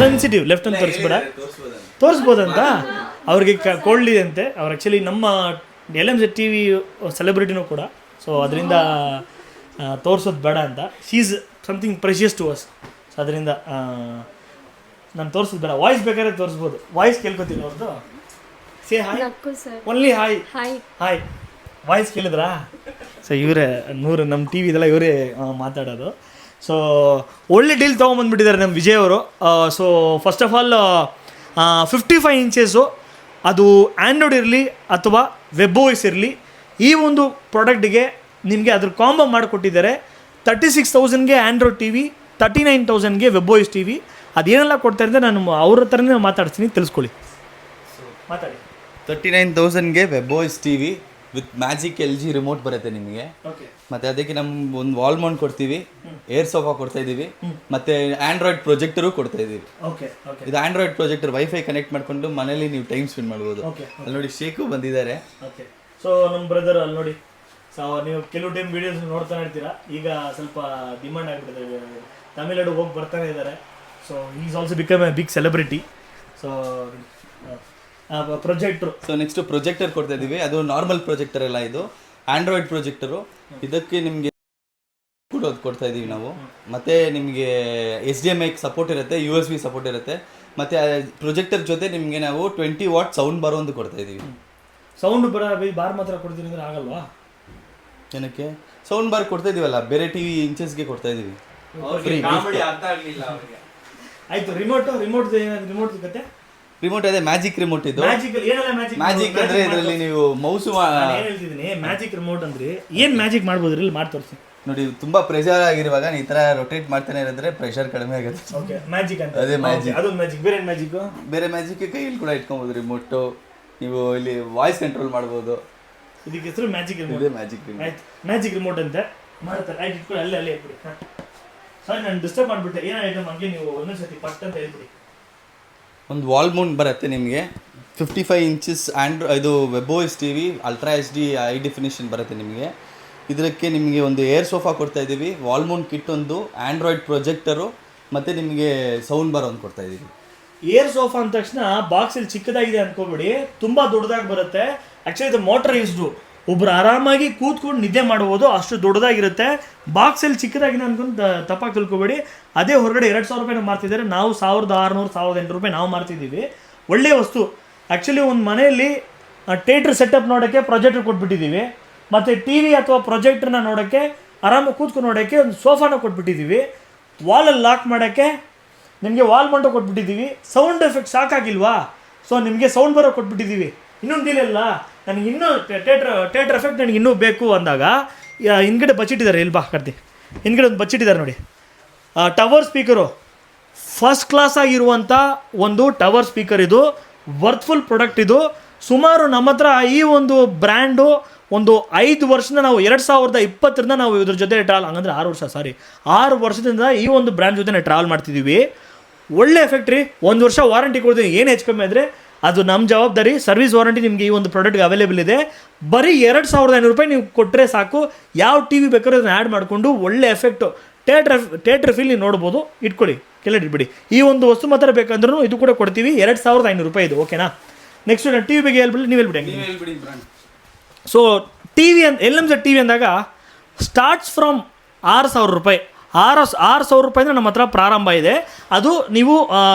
sensitive. ಲೆಫ್ಟ್ ಅಂತ ತಿರುಗಿಸ್ಬೇಡ. ತೋರಿಸ್ಬೋದಂತ ಅವ್ರಿಗೆ ಕೊಳ್ಳಿದೆ ಅಂತೆ. ಅವ್ರು ಆ್ಯಕ್ಚುಲಿ ನಮ್ಮ LMZ TV ಸೆಲೆಬ್ರಿಟಿನೂ ಕೂಡ. ಸೊ ಅದರಿಂದ ತೋರಿಸೋದು ಬೇಡ ಅಂತ. She is something precious to us. So ಅದರಿಂದ ನಾನು ತೋರಿಸೋದು ಬೇಡ. ವಾಯ್ಸ್ ಬೇಕಾದ್ರೆ ತೋರಿಸ್ಬೋದು. ವಾಯ್ಸ್ ಕೇಳ್ಕೊತೀನಿ ಅವ್ರದ್ದು. Say hi. Only hi hi. Voice ಕೇಳಿದ್ರಾ? ಸೊ ಇವರೇ ನಮ್ಮ ಟಿ ವಿ ಇದೆಲ್ಲ ಇವರೇ ಮಾತಾಡೋದು. ಸೊ ಒಳ್ಳೆ ಡೀಲ್ ತೊಗೊಂಬಂದ್ಬಿಟ್ಟಿದ್ದಾರೆ ನಮ್ಮ ವಿಜಯ್ ಅವರು. So first of all 55 inches ಅದು ಆ್ಯಂಡ್ರಾಯ್ಡ್ ಇರಲಿ ಅಥವಾ ವೆಬ್ OS ಇರಲಿ, ಈ ಒಂದು ಪ್ರಾಡಕ್ಟ್ಗೆ ನಿಮಗೆ ಅದ್ರ ಕಾಂಬೋ ಮಾಡಿಕೊಟ್ಟಿದ್ದಾರೆ. 36,000ಗೆ ಆ್ಯಂಡ್ರಾಯ್ಡ್ TV, 39,000ಗೆ ವೆಬ್ OS TV. ಅದೇನೆಲ್ಲ ಕೊಡ್ತಾರೆ ಅಂತ ನಾನು ಅವ್ರ ಹತ್ರನೇ ಮಾತಾಡ್ತೀನಿ, ತಿಳಿಸ್ಕೊಳ್ಳಿ. ಮಾತಾಡಿ. 39,000ಗೆ webOS TV with magic LG remote ಬರುತ್ತೆ ನಿಮಗೆ. ಓಕೆ ಮತ್ತೆ ಅದಕ್ಕೆ ನಮ್ಮ ಒಂದು ವಾಲ್ ಮೌಂಟ್ ಕೊಡ್ತೀವಿ, ಏರ್ ಸೋಫಾ ಕೊಡ್ತಾ ಇದೀವಿ, ಮತ್ತೆ ಆಂಡ್ರಾಯ್ಡ್ ಪ್ರೊಜೆಕ್ಟರು ಕೊಡ್ತಾ ಇದೀವಿ. ಓಕೆ ಓಕೆ ಇದು ಆಂಡ್ರಾಯ್ಡ್ ಪ್ರೊಜೆಕ್ಟರ್ ವೈಫೈ ಕನೆಕ್ಟ್ ಮಾಡ್ಕೊಂಡು ಮನೇಲಿ ನೀವು ಟೈಮ್ ಸ್ಪೆಂಡ್ ಮಾಡ್ಬೋದು. ಅಲ್ಲಿ ನೋಡಿ ಶೇಕು ಬಂದಿದ್ದಾರೆ. ಓಕೆ ಸೊ ನಮ್ಮ ಬ್ರದರ್ ಅಲ್ಲಿ ನೋಡಿ, ಸೊ ನೀವು ಕೆಲವು ಟೈಮ್ ವಿಡಿಯೋಸ್ ನೋಡ್ತಾನೆ ಇರ್ತೀರಾ, ಈಗ ಸ್ವಲ್ಪ ಡಿಮಾಂಡ್ ಆಗಿಬಿಟ್ಟಿದೆ, ತಮಿಳ್ನಾಡು ಹೋಗಿ ಬರ್ತಾನೆ ಇದ್ದಾರೆ. So is also become a big celebrity. So projector, so next projector ಕೊಡ್ತಾ ಇದೀವಿ. ಅದು ನಾರ್ಮಲ್ ಪ್ರೊಜೆಕ್ಟರ್ ಎಲ್ಲ, ಇದು ಆಂಡ್ರಾಯ್ಡ್ ಪ್ರೊಜೆಕ್ಟರು. ಇದಕ್ಕೆ ನಿಮಗೆ ಕೊಡ್ತಾ ಇದೀವಿ ನಾವು. ಮತ್ತೆ ನಿಮಗೆ HDMI ಸಪೋರ್ಟ್ ಇರುತ್ತೆ, USB ಸಪೋರ್ಟ್ ಇರುತ್ತೆ. ಮತ್ತೆ ಪ್ರೊಜೆಕ್ಟರ್ ಜೊತೆ ನಿಮಗೆ ನಾವು 20 ವಾಟ್ ಸೌಂಡ್ ಬಾರ್ ಒಂದು ಕೊಡ್ತಾ ಇದೀವಿ. ಸೌಂಡ್ ಬಾರ್ ಮಾತ್ರ ಕೊಡ್ತೀನಿ ಅಂದ್ರೆ ಆಗಲ್ವಾ? ಏನಕ್ಕೆ ಸೌಂಡ್ ಬಾರ್ ಕೊಡ್ತಾ ಇದೀವಲ್ಲ, ಬೇರೆ ಟಿವಿ ಇಂಚಸ್ಗೆ ಕೊಡ್ತಾ ಇದೀವಿ. ಆಯ್ತು. ರಿಮೋಟ್ ಸಿಗುತ್ತೆ. ರಿಮೋಟ್ ಅದೇ ಮ್ಯಾಜಿಕ್ ರಿಮೋಟ್. ಇದು ಮ್ಯಾಜಿಕ್ ಅಂದ್ರೆ ಇದರಲ್ಲಿ ನೀವು ಮೌಸು ಏನ್ ಹೇಳ್ತಿದ್ದೀನಿ, ಮ್ಯಾಜಿಕ್ ರಿಮೋಟ್ ಅಂದ್ರೆ ಏನ್ ಮ್ಯಾಜಿಕ್ ಮಾಡ್ಬೋದು ಇಲ್ಲಿ ಮಾಡಿ ತೋರಿಸಿ ನೋಡಿ. ತುಂಬಾ ಪ್ರೆಷರ್ ಆಗಿರುವಾಗ ಈ ತರ ರೊಟೇಟ್ ಮಾಡ್ತಾನೆ ಇರೋದ್ರೆ ಪ್ರೆಷರ್ ಕಡಿಮೆ ಆಗುತ್ತೆ. ಓಕೆ ಮ್ಯಾಜಿಕ್ ಅಂತ. ಅದೇ ಮ್ಯಾಜಿಕ್. ಅದು ಮ್ಯಾಜಿಕ್. ಬೇರೆ ಮ್ಯಾಜಿಕ್, ಬೇರೆ ಮ್ಯಾಜಿಕ್ ಕೈಯಲ್ಲಿ ಕೂಡ ಇಟ್ಕೊಬಹುದು ರಿಮೋಟ್. ನೀವು ಇಲ್ಲಿ ವಾಯ್ಸ್ ಕಂಟ್ರೋಲ್ ಮಾಡ್ಬೋದು. ಇದಕ್ಕೆ ಹೆಸರು ಮ್ಯಾಜಿಕ್ ರಿಮೋಟ್. ಇದೇ ಮ್ಯಾಜಿಕ್ ರಿಮೋಟ್. ಆಯ್ತು, ಮ್ಯಾಜಿಕ್ ರಿಮೋಟ್ ಅಂತ ಮಾಡ್ತಾರೆ. ಆಯ್ತು, ಇಟ್ಕೊಳ್ಳಿ, ಅಲ್ಲೇ ಇಟ್ಬಿಡಿ. ಸರಿ, ನಾನು ಡಿಸ್ಟರ್ಬ್ ಮಾಡ್ಬಿಟ್ಟೆ. ಏನ್ ಐಟಮ್ ಹಂಗೆ ನೀವು ಒಂದೊಂದ್ಸತಿ ಪಟ್ ಅಂತ ಹೇಳ್ಬಿಡಿ. ಒಂದು ವಾಲ್ ಮೌಂಟ್ ಬರುತ್ತೆ ನಿಮಗೆ. 55 ಇಂಚಸ್ ಇದು webOS TV ultra HD high definition ಬರುತ್ತೆ ನಿಮಗೆ. ಇದಕ್ಕೆ ನಿಮಗೆ ಒಂದು ಏರ್ ಸೋಫಾ ಕೊಡ್ತಾ ಇದ್ದೀವಿ, ವಾಲ್ ಮೌಂಟ್ ಕಿಟ್ ಒಂದು, ಆಂಡ್ರಾಯ್ಡ್ ಪ್ರೊಜೆಕ್ಟರು, ಮತ್ತು ನಿಮಗೆ ಸೌಂಡ್ ಬಾರ್ ಒಂದು ಕೊಡ್ತಾ ಇದ್ದೀವಿ. ಏರ್ ಸೋಫಾ ಅಂದ ತಕ್ಷಣ ಬಾಕ್ಸಲ್ಲಿ ಚಿಕ್ಕದಾಗಿದೆ ಅನ್ಕೋಬೇಡಿ, ತುಂಬ ದೊಡ್ಡದಾಗಿ ಬರುತ್ತೆ. ಆ್ಯಕ್ಚುಲಿ ಇದು ಮೋಟರೈಸ್ಡು, ಒಬ್ರು ಆರಾಮಾಗಿ ಕೂತ್ಕೊಂಡು ನಿದ್ದೆ ಮಾಡ್ಬೋದು, ಅಷ್ಟು ದೊಡ್ಡದಾಗಿರುತ್ತೆ. ಬಾಕ್ಸಲ್ಲಿ ಚಿಕ್ಕದಾಗಿದೆ ಅನ್ಕೊಂಡು ತಪ್ಪಾಗಿ ತಿಳ್ಕೊಬೇಡಿ. ಅದೇ ಹೊರಗಡೆ 2,000 ರೂಪಾಯಿ ಮಾರ್ತಿದ್ದಾರೆ, ನಾವು 1,600 1,800 ರೂಪಾಯಿ ನಾವು ಮಾರ್ತಿದ್ದೀವಿ. ಒಳ್ಳೆಯ ವಸ್ತು. ಆ್ಯಕ್ಚುಲಿ ಒಂದು ಮನೆಯಲ್ಲಿ ಥಿಯೇಟ್ರ್ ಸೆಟಪ್ ನೋಡೋಕ್ಕೆ ಪ್ರೊಜೆಕ್ಟರ್ ಕೊಟ್ಬಿಟ್ಟಿದ್ದೀವಿ, ಮತ್ತು ಟಿ ವಿ ಅಥವಾ ಪ್ರೊಜೆಕ್ಟ್ರನ್ನ ನೋಡೋಕ್ಕೆ ಆರಾಮಾಗಿ ಕೂತ್ಕೊಂಡು ನೋಡೋಕ್ಕೆ ಒಂದು ಸೋಫಾನ ಕೊಟ್ಬಿಟ್ಟಿದ್ದೀವಿ. ವಾಲಲ್ಲಿ ಲಾಕ್ ಮಾಡೋಕ್ಕೆ ನಿಮಗೆ ವಾಲ್ ಮೌಂಟು ಕೊಟ್ಬಿಟ್ಟಿದ್ದೀವಿ. ಸೌಂಡ್ ಎಫೆಕ್ಟ್ ಸಾಕಾಗಿಲ್ವಾ? ಸೊ ನಿಮಗೆ ಸೌಂಡ್ ಬರೋ ಕೊಟ್ಬಿಟ್ಟಿದ್ದೀವಿ. ಇನ್ನೊಂದು ಇಲ್ಲ, ನನಗೆ ಇನ್ನೂ ಥಿಯೇಟ್ರ್ ಎಫೆಕ್ಟ್ ನನಗೆ ಇನ್ನೂ ಬೇಕು ಅಂದಾಗ ಹಿಂದ್ಗಡೆ ಬಚ್ಚಿಟ್ಟಿದ್ದಾರೆ. ಇಲ್ಲಿ ಬಾ ಕರ್ತಿ, ಹಿಂದ್ಗಡೆ ಒಂದು ಬಚ್ಚಿಟ್ಟಿದ್ದಾರೆ ನೋಡಿ. ಟವರ್ ಸ್ಪೀಕರು ಫಸ್ಟ್ ಕ್ಲಾಸ್ ಆಗಿರುವಂಥ ಒಂದು ಟವರ್ ಸ್ಪೀಕರ್. ಇದು ವರ್ತ್ಫುಲ್ ಪ್ರಾಡಕ್ಟ್. ಇದು ಸುಮಾರು ನಮ್ಮ ಹತ್ರ ಈ ಒಂದು ಬ್ರ್ಯಾಂಡು ಒಂದು 5 ವರ್ಷದಿಂದ ನಾವು 2020ರಿಂದ ನಾವು ಇದ್ರ ಜೊತೆ ಟ್ರಾವೆಲ್, ಹಂಗಂದ್ರೆ 6 ವರ್ಷದಿಂದ ಈ ಒಂದು ಬ್ರ್ಯಾಂಡ್ ಜೊತೆ ಟ್ರಾವೆಲ್ ಮಾಡ್ತಿದ್ದೀವಿ. ಒಳ್ಳೆ ಎಫೆಕ್ಟ್ ರೀ. 1 ವರ್ಷ ವಾರಂಟಿ ಕೊಡ್ತೀವಿ. ಏನು ಹೆಚ್ಚು ಕಮ್ಮಿ ಆದರೆ ಅದು ನಮ್ಮ ಜವಾಬ್ದಾರಿ. ಸರ್ವಿಸ್ ವಾರಂಟಿ ನಿಮಗೆ ಈ ಒಂದು ಪ್ರಾಡಕ್ಟ್ಗೆ ಅವೈಲೇಬಲ್ ಇದೆ. ಬರೀ 2,500 ರೂಪಾಯಿ ನೀವು ಕೊಟ್ಟರೆ ಸಾಕು. ಯಾವ ಟಿ ವಿ ಬೇಕಾದ್ರೂ ಅದನ್ನು ಆ್ಯಡ್ ಮಾಡಿಕೊಂಡು ಒಳ್ಳೆ ಎಫೆಕ್ಟು ಥಿಯೇಟ್ರ್ ಫೀಲ್ ನೀವು ನೋಡ್ಬೋದು. ಇಟ್ಕೊಳ್ಳಿ, ಕೆಳಗೆ ಇಟ್ಬಿಡಿ. ಈ ಒಂದು ವಸ್ತು ಮಾತ್ರ ಬೇಕಂದ್ರೂ ಇದು ಕೂಡ ಕೊಡ್ತೀವಿ. 2,500 ರೂಪಾಯಿ ಇದು. ಓಕೆನಾ? ನೆಕ್ಸ್ಟ್ ನಾನು ಟಿ ವಿ ಬಗ್ಗೆ ಹೇಳ್ಬಿಡಿ, ನೀವು ಹೇಳ್ಬಿಡಿ. So T V LMZ T V ಅಂದಾಗ ಸ್ಟಾರ್ಟ್ಸ್ ಫ್ರಮ್ 6,000 ರೂಪಾಯಿ. 6,000 ರೂಪಾಯಿಂದ ನಮ್ಮ ಹತ್ರ ಪ್ರಾರಂಭ ಇದೆ. ಅದು ನೀವು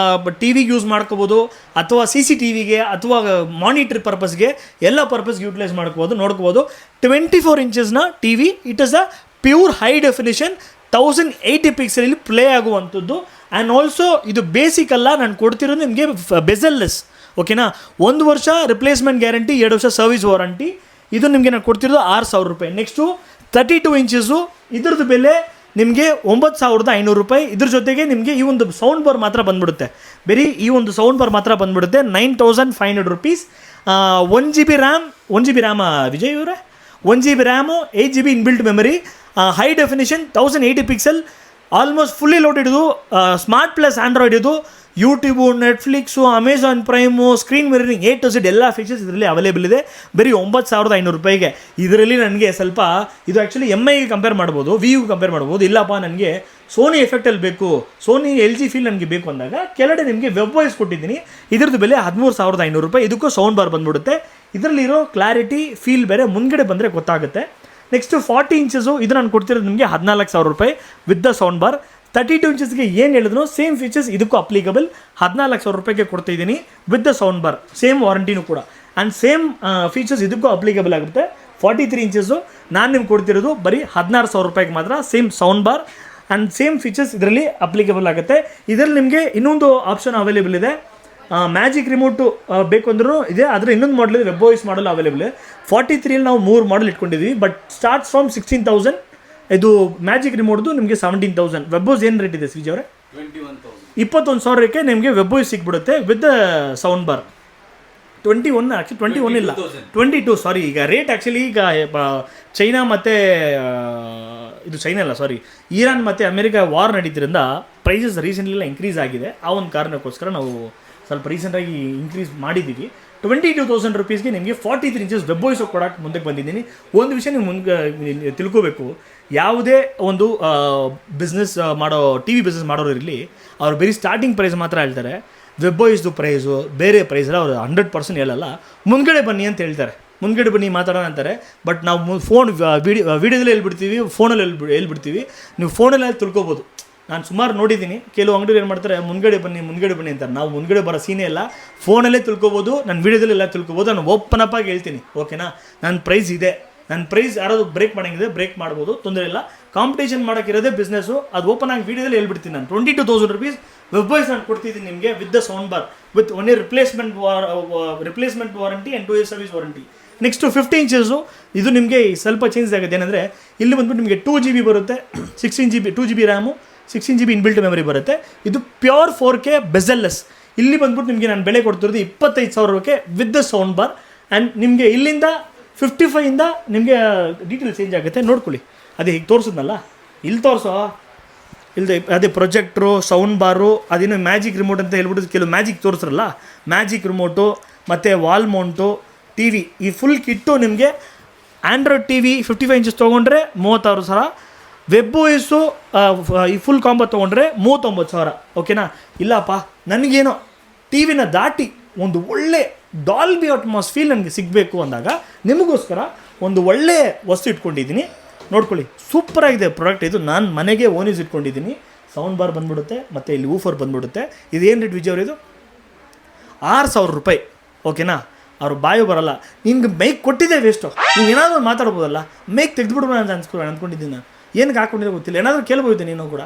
ಟಿ ವಿಗೆ ಯೂಸ್ ಮಾಡ್ಕೋಬೋದು, ಅಥವಾ CCTVಗೆ ಅಥವಾ ಮಾನಿಟರ್ ಪರ್ಪಸ್ಗೆ, ಎಲ್ಲ ಪರ್ಪಸ್ಗೆ ಯೂಟಿಲೈಸ್ ಮಾಡ್ಕೋಬೋದು, ನೋಡ್ಕೋಬೋದು. 24 ಇಂಚಸ್ನ T V. It is a pure high definition 1080 ಪಿಕ್ಸೆಲಲ್ಲಿ ಪ್ಲೇ ಆಗುವಂಥದ್ದು. ಆ್ಯಂಡ್ ಆಲ್ಸೋ ಇದು ಬೇಸಿಕ್ ಅಲ್ಲ, ನಾನು ಕೊಡ್ತಿರೋದು ನಿಮಗೆ ಬೆಸೆಲ್ಲೆಸ್. ಓಕೆನಾ? 1 ವರ್ಷ ರಿಪ್ಲೇಸ್ಮೆಂಟ್ ಗ್ಯಾರಂಟಿ, 2 ವರ್ಷ ಸರ್ವಿಸ್ ವಾರಂಟಿ. ಇದು ನಿಮಗೆ ನಾನು ಕೊಡ್ತಿರೋದು 6,000 ರೂಪಾಯಿ. ನೆಕ್ಸ್ಟು 32 ಇಂಚಸ್ಸು, ಇದ್ರದ್ದು ಬೆಲೆ ನಿಮಗೆ 9,500 ರೂಪಾಯಿ. ಇದ್ರ ಜೊತೆಗೆ ನಿಮಗೆ ಈ ಒಂದು ಸೌಂಡ್ ಬಾರ್ ಮಾತ್ರ ಬಂದ್ಬಿಡುತ್ತೆ. ಬರೀ ಈ ಒಂದು ಸೌಂಡ್ ಬಾರ್ ಮಾತ್ರ ಬಂದ್ಬಿಡುತ್ತೆ. 9,500 ರೂಪೀಸ್. 1 GB ರ್ಯಾಮ್ ವಿಜಯ್ ಇವರೇ, 1 GB RAM, 8 GB inbuilt memory, high definition 1080 pixel, almost fully loaded. ಇದು ಸ್ಮಾರ್ಟ್ ಪ್ಲಸ್ ಆಂಡ್ರಾಯ್ಡ್. ಇದು YouTube, Netflix, Amazon Prime, screen mirroring, A to Z ಎಲ್ಲ ಫೀಚರ್ಸ್ ಇದರಲ್ಲಿ ಅವೈಲೇಬಲ್ ಇದೆ. ಬರೀ 9,500 ರೂಪಾಯಿಗೆ. ಇದರಲ್ಲಿ ನನಗೆ ಸ್ವಲ್ಪ ಇದು ಆ್ಯಕ್ಚುಲಿ MIಗೆ ಕಂಪೇರ್ ಮಾಡ್ಬೋದು, ವಿಯುಗೆ ಕಂಪೇರ್ ಮಾಡ್ಬೋದು. ಇಲ್ಲಪ್ಪ ನನಗೆ ಸೋನಿ ಎಫೆಕ್ಟಲ್ಲಿ ಬೇಕು, ಸೋನಿ LG ಫೀಲ್ ನನಗೆ ಬೇಕು ಅಂದಾಗ ಕೆಳಗಡೆ ನಿಮಗೆ ವೆಬ್ವಾಯ್ಸ್ ಕೊಟ್ಟಿದ್ದೀನಿ. ಇದ್ರದ್ದು ಬೆಲೆ 13,500 ರೂಪಾಯಿ. ಇದಕ್ಕೂ ಸೌಂಡ್ ಬಾರ್ ಬಂದ್ಬಿಡುತ್ತೆ. ಇದರಲ್ಲಿರೋ ಕ್ಲಾರಿಟಿ ಫೀಲ್ ಬೇರೆ, ಮುಂದ್ಗಡೆ ಬಂದರೆ ಗೊತ್ತಾಗುತ್ತೆ. ನೆಕ್ಸ್ಟು 40 ಇಂಚಸ್ಸು, ಇದು ನಾನು ಕೊಡ್ತಿರೋದು ನಿಮಗೆ 14,000 ರೂಪಾಯಿ ವಿತ್ ದ ಸೌಂಡ್ ಬಾರ್. 32 ಇಂಚಸ್ಗೆ ಏನು ಹೇಳಿದ್ರು ಸೇಮ್ ಫೀಚರ್ಸ್ ಇದಕ್ಕೂ ಅಪ್ಲಿಕಬಲ್. 14,000 ರೂಪಾಯಿಗೆ ಕೊಡ್ತಾಯಿದ್ದೀನಿ with the sound bar. Same ವಾರಂಟಿನೂ ಕೂಡ, ಆ್ಯಂಡ್ ಸೇಮ್ ಫೀಚರ್ಸ್ ಇದಕ್ಕೂ ಅಪ್ಲಿಕಬಲ್ ಆಗುತ್ತೆ. 43 ಇಂಚಸ್ಸು ನಾನು ನಿಮ್ಗೆ ಕೊಡ್ತಿರೋದು ಬರೀ 16,000 ರೂಪಾಯಿಗೆ ಮಾತ್ರ. Same sound bar and same features ಇದರಲ್ಲಿ ಅಪ್ಲಿಕಬಲ್ ಆಗುತ್ತೆ. ಇದರಲ್ಲಿ ನಿಮಗೆ ಇನ್ನೊಂದು ಆಪ್ಷನ್ ಅವೈಲೇಬಲ್ ಇದೆ. ಮ್ಯಾಜಿಕ್ ರಿಮೋಟು ಬೇಕು ಅಂದ್ರೂ ಇದೆ. ಅದರ ಇನ್ನೊಂದು ಮಾಡಲ್ ಇದೆ, ವೆಬ್ವಾಯ್ಸ್ ಮಾಡಲ್ ಅವೈಲೇಬಲ್. 43ರಲ್ಲಿ ನಾವು 3 ಮಾಡಲ್ ಇಟ್ಕೊಂಡಿದ್ದೀವಿ. But starts from 16,000. ಇದು ಮ್ಯಾಜಿಕ್ ರಿಮೋಟ್ದು ನಿಮಗೆ 17,000. ವೆಬ್ವಾಯ್ಸ್ ಏನು ರೇಟ್ ಇದೆ ಶ್ರೀಜ್ ಅವರೇ? 21,000. 21,000ಕ್ಕೆ ನಿಮಗೆ ವೆಬ್ವಾಯ್ಸ್ ಸಿಕ್ಬಿಡುತ್ತೆ with the sound bar. 21 actually 21 ಇಲ್ಲ 22 ಸಾರಿ. ಈಗ ರೇಟ್ ಆ್ಯಕ್ಚುಲಿ ಈಗ ಚೈನಾ ಮತ್ತು ಇದು ಚೈನಾ ಅಲ್ಲ ಸಾರಿ ಇರಾನ್ ಮತ್ತು ಅಮೆರಿಕಾ ವಾರ್ ನಡೀತಿರಿಂದ ಪ್ರೈಸಸ್ ರೀಸೆಂಟ್ಲಿಲ್ಲ ಇನ್ಕ್ರೀಸ್ ಆಗಿದೆ. ಆ ಒಂದು ಕಾರಣಕ್ಕೋಸ್ಕರ ನಾವು ಸ್ವಲ್ಪ ರೀಸೆಂಟಾಗಿ ಇನ್ಕ್ರೀಸ್ ಮಾಡಿದ್ದೀವಿ. 22,000 ರುಪೀಸ್ಗೆ ನಿಮಗೆ 43 ಇಂಚಸ್ ವೆಬ್ ವಾಯ್ಸ್ ಕೊಡೋಕೆ ಮುಂದಕ್ಕೆ ಬಂದಿದ್ದೀನಿ. ಒಂದು ವಿಷಯ ನೀವು ಮುಂದೆ ತಿಳ್ಕೋಬೇಕು, ಯಾವುದೇ ಒಂದು ಬಿಸ್ನೆಸ್ ಮಾಡೋ ಟಿ ವಿ ಬಿಸ್ನೆಸ್ ಮಾಡೋರು ಇರಲಿ, ಅವ್ರು ಬರೀ ಸ್ಟಾರ್ಟಿಂಗ್ ಪ್ರೈಸ್ ಮಾತ್ರ ಹೇಳ್ತಾರೆ. ವೆಬ್ ವಾಯ್ಸ್ದು ಪ್ರೈಸು ಬೇರೆ ಪ್ರೈಸೆಲ್ಲ ಅವರು 100% ಹೇಳಲ್ಲ. ಮುಂದ್ಗಡೆ ಬನ್ನಿ ಅಂತ ಹೇಳ್ತಾರೆ, ಮುಂದ್ಗಡೆ ಬನ್ನಿ ಮಾತಾಡೋಣ ಅಂತಾರೆ. ಬಟ್ ನಾವು ಫೋನ್ ವೀಡಿಯೋದಲ್ಲಿ ಹೇಳ್ಬಿಡ್ತೀವಿ, ಫೋನಲ್ಲಿ ಹೇಳ್ಬಿಡ್ತೀವಿ. ನೀವು ಫೋನಲ್ಲಿ ತಿಳ್ಕೊಬೋದು. ನಾನು ಸುಮಾರು ನೋಡಿದ್ದೀನಿ, ಕೆಲವು ಅಂಗಡಿ ಏನು ಮಾಡ್ತಾರೆ, ಮುಂದ್ಗಡೆ ಬನ್ನಿ ಅಂತಾರೆ. ನಾವು ಮುಂದ್ಗಡೆ ಬರೋ ಸೀನೇ ಇಲ್ಲ, ಫೋನಲ್ಲೇ ತಿಳ್ಕೊಬೋದು, ನಾನು ವೀಡಿಯೋದಲ್ಲಿ ಎಲ್ಲ ತಿಳ್ಕೊಬೋದು. ನಾನು ಓಪನ್ ಅಪ್ ಆಗಿ ಹೇಳ್ತೀನಿ, ಓಕೆನಾ. ನನ್ನ ಪ್ರೈಸ್ ಇದೆ, ನನ್ನ ಪ್ರೈಸ್ ಯಾರಾದ್ರು ಬ್ರೇಕ್ ಮಾಡೋಂಗಿದೆ ಬ್ರೇಕ್ ಮಾಡ್ಬೋದು, ತೊಂದರೆ ಇಲ್ಲ. ಕಾಂಪಿಟೇಷನ್ ಮಾಡೋಕ್ಕಿರೋದೇ ಬಿಸ್ನೆಸ್ಸು, ಅದು ಓಪನ್ ಆಗಿ ವೀಡಿಯೋದಲ್ಲಿ ಹೇಳ್ಬಿಡ್ತೀನಿ. ನಾನು 22,000 ರುಪೀಸ್ ವೆಬ್ ವಾಯ್ಸ್ ನಾನು ಕೊಡ್ತಿದ್ದೀನಿ ನಿಮಗೆ with the sound bar, with 1 year replacement warranty and 2 years service warranty. Next 50 inches ಇದು ನಿಮಗೆ ಸ್ವಲ್ಪ ಚೇಂಜ್ ಆಗುತ್ತೆ. ಏನಂದರೆ ಇಲ್ಲಿ ಬಂದ್ಬಿಟ್ಟು ನಿಮಗೆ 2 GB ಬರುತ್ತೆ, 16 GB 2 GB RAM, 16 GB inbuilt memory ಬರುತ್ತೆ. ಇದು ಪ್ಯೂರ್ 4K ಬೆಜಲ್ಲೆಸ್. ಇಲ್ಲಿ ಬಂದ್ಬಿಟ್ಟು ನಿಮಗೆ ನಾನು ಬೆಲೆ ಕೊಡ್ತಿರೋದು 25,000 ರೂಪಾಯಿಗೆ with the sound bar. And ನಿಮಗೆ ಇಲ್ಲಿಂದ 55ಇಂದ ನಿಮಗೆ ಡೀಟೇಲ್ ಚೇಂಜ್ ಆಗುತ್ತೆ. ನೋಡ್ಕೊಳ್ಳಿ, ಅದೇ ಹೀಗೆ ತೋರಿಸಿದ್ನಲ್ಲ, ಇಲ್ಲಿ ತೋರಿಸೋ ಇಲ್ಲದೆ ಅದೇ ಪ್ರೊಜೆಕ್ಟ್ರು, ಸೌಂಡ್ ಬಾರು, ಅದೇನೋ ಮ್ಯಾಜಿಕ್ ರಿಮೋಟ್ ಅಂತ ಹೇಳ್ಬಿಟ್ಟು ಕೆಲವು ಮ್ಯಾಜಿಕ್ ತೋರಿಸ್ರಲ್ಲ, ಮ್ಯಾಜಿಕ್ ರಿಮೋಟು ಮತ್ತು ವಾಲ್ ಮೌಂಟು, ಟಿ ವಿ, ಈ ಫುಲ್ ಕಿಟ್ಟು ನಿಮಗೆ ಆ್ಯಂಡ್ರಾಯ್ಡ್ ಟಿ ವಿ 55 ಇಂಚಸ್ ತೊಗೊಂಡ್ರೆ 36,000. ವೆಬ್ ವಾಯ್ಸು ಈ ಫುಲ್ ಕಾಂಬೋ ತೊಗೊಂಡ್ರೆ 39,000. ಓಕೆನಾ. ಇಲ್ಲಪ್ಪ ನನಗೇನೋ ಟಿ ವಿನ ದಾಟಿ ಒಂದು ಒಳ್ಳೆ ಡಾಲ್ಬಿ ಅಟ್ಮಾಸ್ಫಿಯರ್ ನನಗೆ ಸಿಗಬೇಕು ಅಂದಾಗ ನಿಮಗೋಸ್ಕರ ಒಂದು ಒಳ್ಳೆ ವಸ್ತು ಇಟ್ಕೊಂಡಿದ್ದೀನಿ. ನೋಡ್ಕೊಳ್ಳಿ, ಸೂಪರಾಗಿದೆ ಪ್ರಾಡಕ್ಟ್ ಇದು. ನಾನು ಮನೆಗೆ ಓನೀಸ್ ಇಟ್ಕೊಂಡಿದ್ದೀನಿ. ಸೌಂಡ್ ಬಾರ್ ಬಂದ್ಬಿಡುತ್ತೆ ಮತ್ತು ಇಲ್ಲಿ ಊಫರ್ ಬಂದ್ಬಿಡುತ್ತೆ. ಇದೇನು ರೇಟ್ ವಿಜಯ್ ಇದು 6,000 ರೂಪಾಯಿ. ಓಕೆನಾ. ಅವ್ರು ಬಾಯು ಬರಲ್ಲ, ನಿನ್ಗೆ ಮೈಕ್ ಕೊಟ್ಟಿದ್ದೆ ವೇಸ್ಟು, ನೀವು ಏನಾದರೂ ಮಾತಾಡ್ಬೋದಲ್ಲ, ಮೈಕ್ ತೆಗೆದುಬಿಡ್ಬೋಣ ಅಂತ ಅಂದ್ಕೊಂಡಿದ್ದೀನಿ ನಾನು. ಏನಕ್ಕೆ ಹಾಕ್ಕೊಂಡಿದ್ದೆ ಗೊತ್ತಿಲ್ಲ, ಏನಾದರೂ ಕೇಳ್ಬೋದು ನೀನು ಕೂಡ.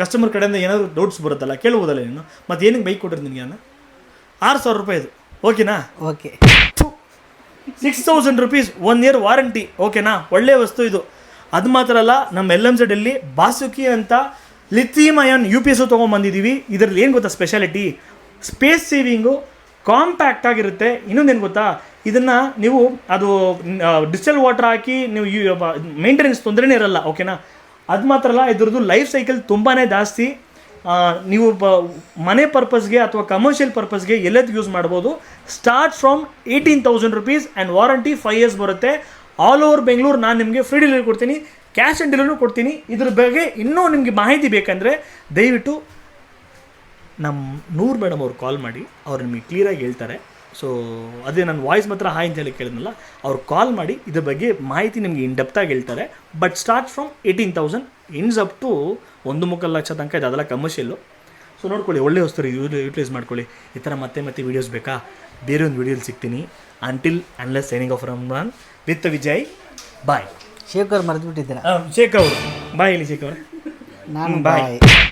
ಕಸ್ಟಮರ್ ಕಡೆಯಿಂದ ಏನಾದರೂ ಡೌಟ್ಸ್ ಬರುತ್ತಲ್ಲ, ಕೇಳ್ಬೋದಲ್ಲ ನೀನು. ಮತ್ತು ಏನಕ್ಕೆ ಬೈಕ್ ಕೊಟ್ಟಿರಿ ನಿನಗೆ ನಾನು? 6,000 ರೂಪಾಯಿ ಇದು. ಓಕೆನಾ. ಓಕೆ. 6,000 rupees 1 year warranty. ಓಕೆನಾ. ಒಳ್ಳೆಯ ವಸ್ತು ಇದು. ಅದು ಮಾತ್ರ ಅಲ್ಲ, ನಮ್ಮ LMZಲ್ಲಿ ಬಾಸುಕಿ ಅಂತ ಲಿಥಿಯಂ ಅಯಾನ್ UPS ತೊಗೊಂಬಂದಿದ್ದೀವಿ. ಇದರಲ್ಲಿ ಏನು ಗೊತ್ತಾ ಸ್ಪೆಷಾಲಿಟಿ, ಸ್ಪೇಸ್ ಸೇವಿಂಗು, ಕಾಂಪ್ಯಾಕ್ಟ್ ಆಗಿರುತ್ತೆ. ಇನ್ನೊಂದೇನು ಗೊತ್ತಾ, ಇದನ್ನು ನೀವು ಅದು ಡಿಸ್ಟಲ್ ವಾಟರ್ ಹಾಕಿ ನೀವು ಮೇಂಟೆನೆನ್ಸ್ ತೊಂದರೆನೇ ಇರಲ್ಲ. ಓಕೆನಾ. ಅದು ಮಾತ್ರ ಅಲ್ಲ, ಇದ್ರದ್ದು ಲೈಫ್ ಸೈಕಲ್ ತುಂಬಾ ಜಾಸ್ತಿ. ನೀವು ಮನೆ ಪರ್ಪಸ್ಗೆ ಅಥವಾ ಕಮರ್ಷಿಯಲ್ ಪರ್ಪಸ್ಗೆ ಎಲ್ಲದಕ್ಕೆ ಯೂಸ್ ಮಾಡ್ಬೋದು. Start from 18,000 rupees and warranty 5 years ಬರುತ್ತೆ. ಆಲ್ ಓವರ್ ಬೆಂಗಳೂರು ನಾನು ನಿಮಗೆ ಫ್ರೀ ಡೆಲಿವರಿ ಕೊಡ್ತೀನಿ, ಕ್ಯಾಶ್ ಆನ್ ಡೆಲಿವರಿ ಕೊಡ್ತೀನಿ. ಇದ್ರ ಬಗ್ಗೆ ಇನ್ನೂ ನಿಮಗೆ ಮಾಹಿತಿ ಬೇಕಂದರೆ ದಯವಿಟ್ಟು ನಮ್ಮ ನೂರ್ ಮೇಡಮ್ ಅವ್ರು ಕಾಲ್ ಮಾಡಿ, ಅವ್ರು ನಿಮಗೆ ಕ್ಲಿಯರಾಗಿ ಹೇಳ್ತಾರೆ. ಸೊ ಅದೇ ನನ್ನ ವಾಯ್ಸ್ ಮಾತ್ರ ಹಾಯ್ ಅಂತ ಹೇಳಿ ಕೇಳಿದ್ನಲ್ಲ, ಅವ್ರು ಕಾಲ್ ಮಾಡಿ ಇದ್ರ ಬಗ್ಗೆ ಮಾಹಿತಿ ನಿಮಗೆ ಇನ್ ಡೆಪ್ತಾಗಿ ಹೇಳ್ತಾರೆ. ಬಟ್ ಸ್ಟಾರ್ಟ್ ಫ್ರಮ್ 18,000 ಇನ್ಸ್ ಅಪ್ ಟು 1.25 ಲಕ್ಷ ತನಕ ಇದೆ. ಅದೆಲ್ಲ ಕಮರ್ಷಿಯಲ್ಲು. ಸೊ ನೋಡ್ಕೊಳ್ಳಿ, ಒಳ್ಳೆ ವಸ್ತು ಯೂಟಿಲೈಸ್ ಮಾಡ್ಕೊಳ್ಳಿ. ಈ ಥರ ಮತ್ತೆ ವೀಡಿಯೋಸ್ ಬೇಕಾ, ಬೇರೆ ಒಂದು ವೀಡಿಯೋಲಿ ಸಿಗ್ತೀನಿ. ಅಂಟಿಲ್ ಅನ್ಲೆಸ್ ಸೈನಿಂಗ್ ಆಫ್ ರಮ್ರಾನ್ ವಿತ್ ವಿಜಯ್. ಬಾಯ್. ಶೇಖರ್ ಮರೆತುಬಿಟ್ಟಿದ್ದೀರಾ? ಶೇಖರ್ ಅವರು ಬಾಯ್. ಇಲ್ಲಿ ಶೇಖರ್ ನಾನು ಬಾಯ್. ಬಾಯ್.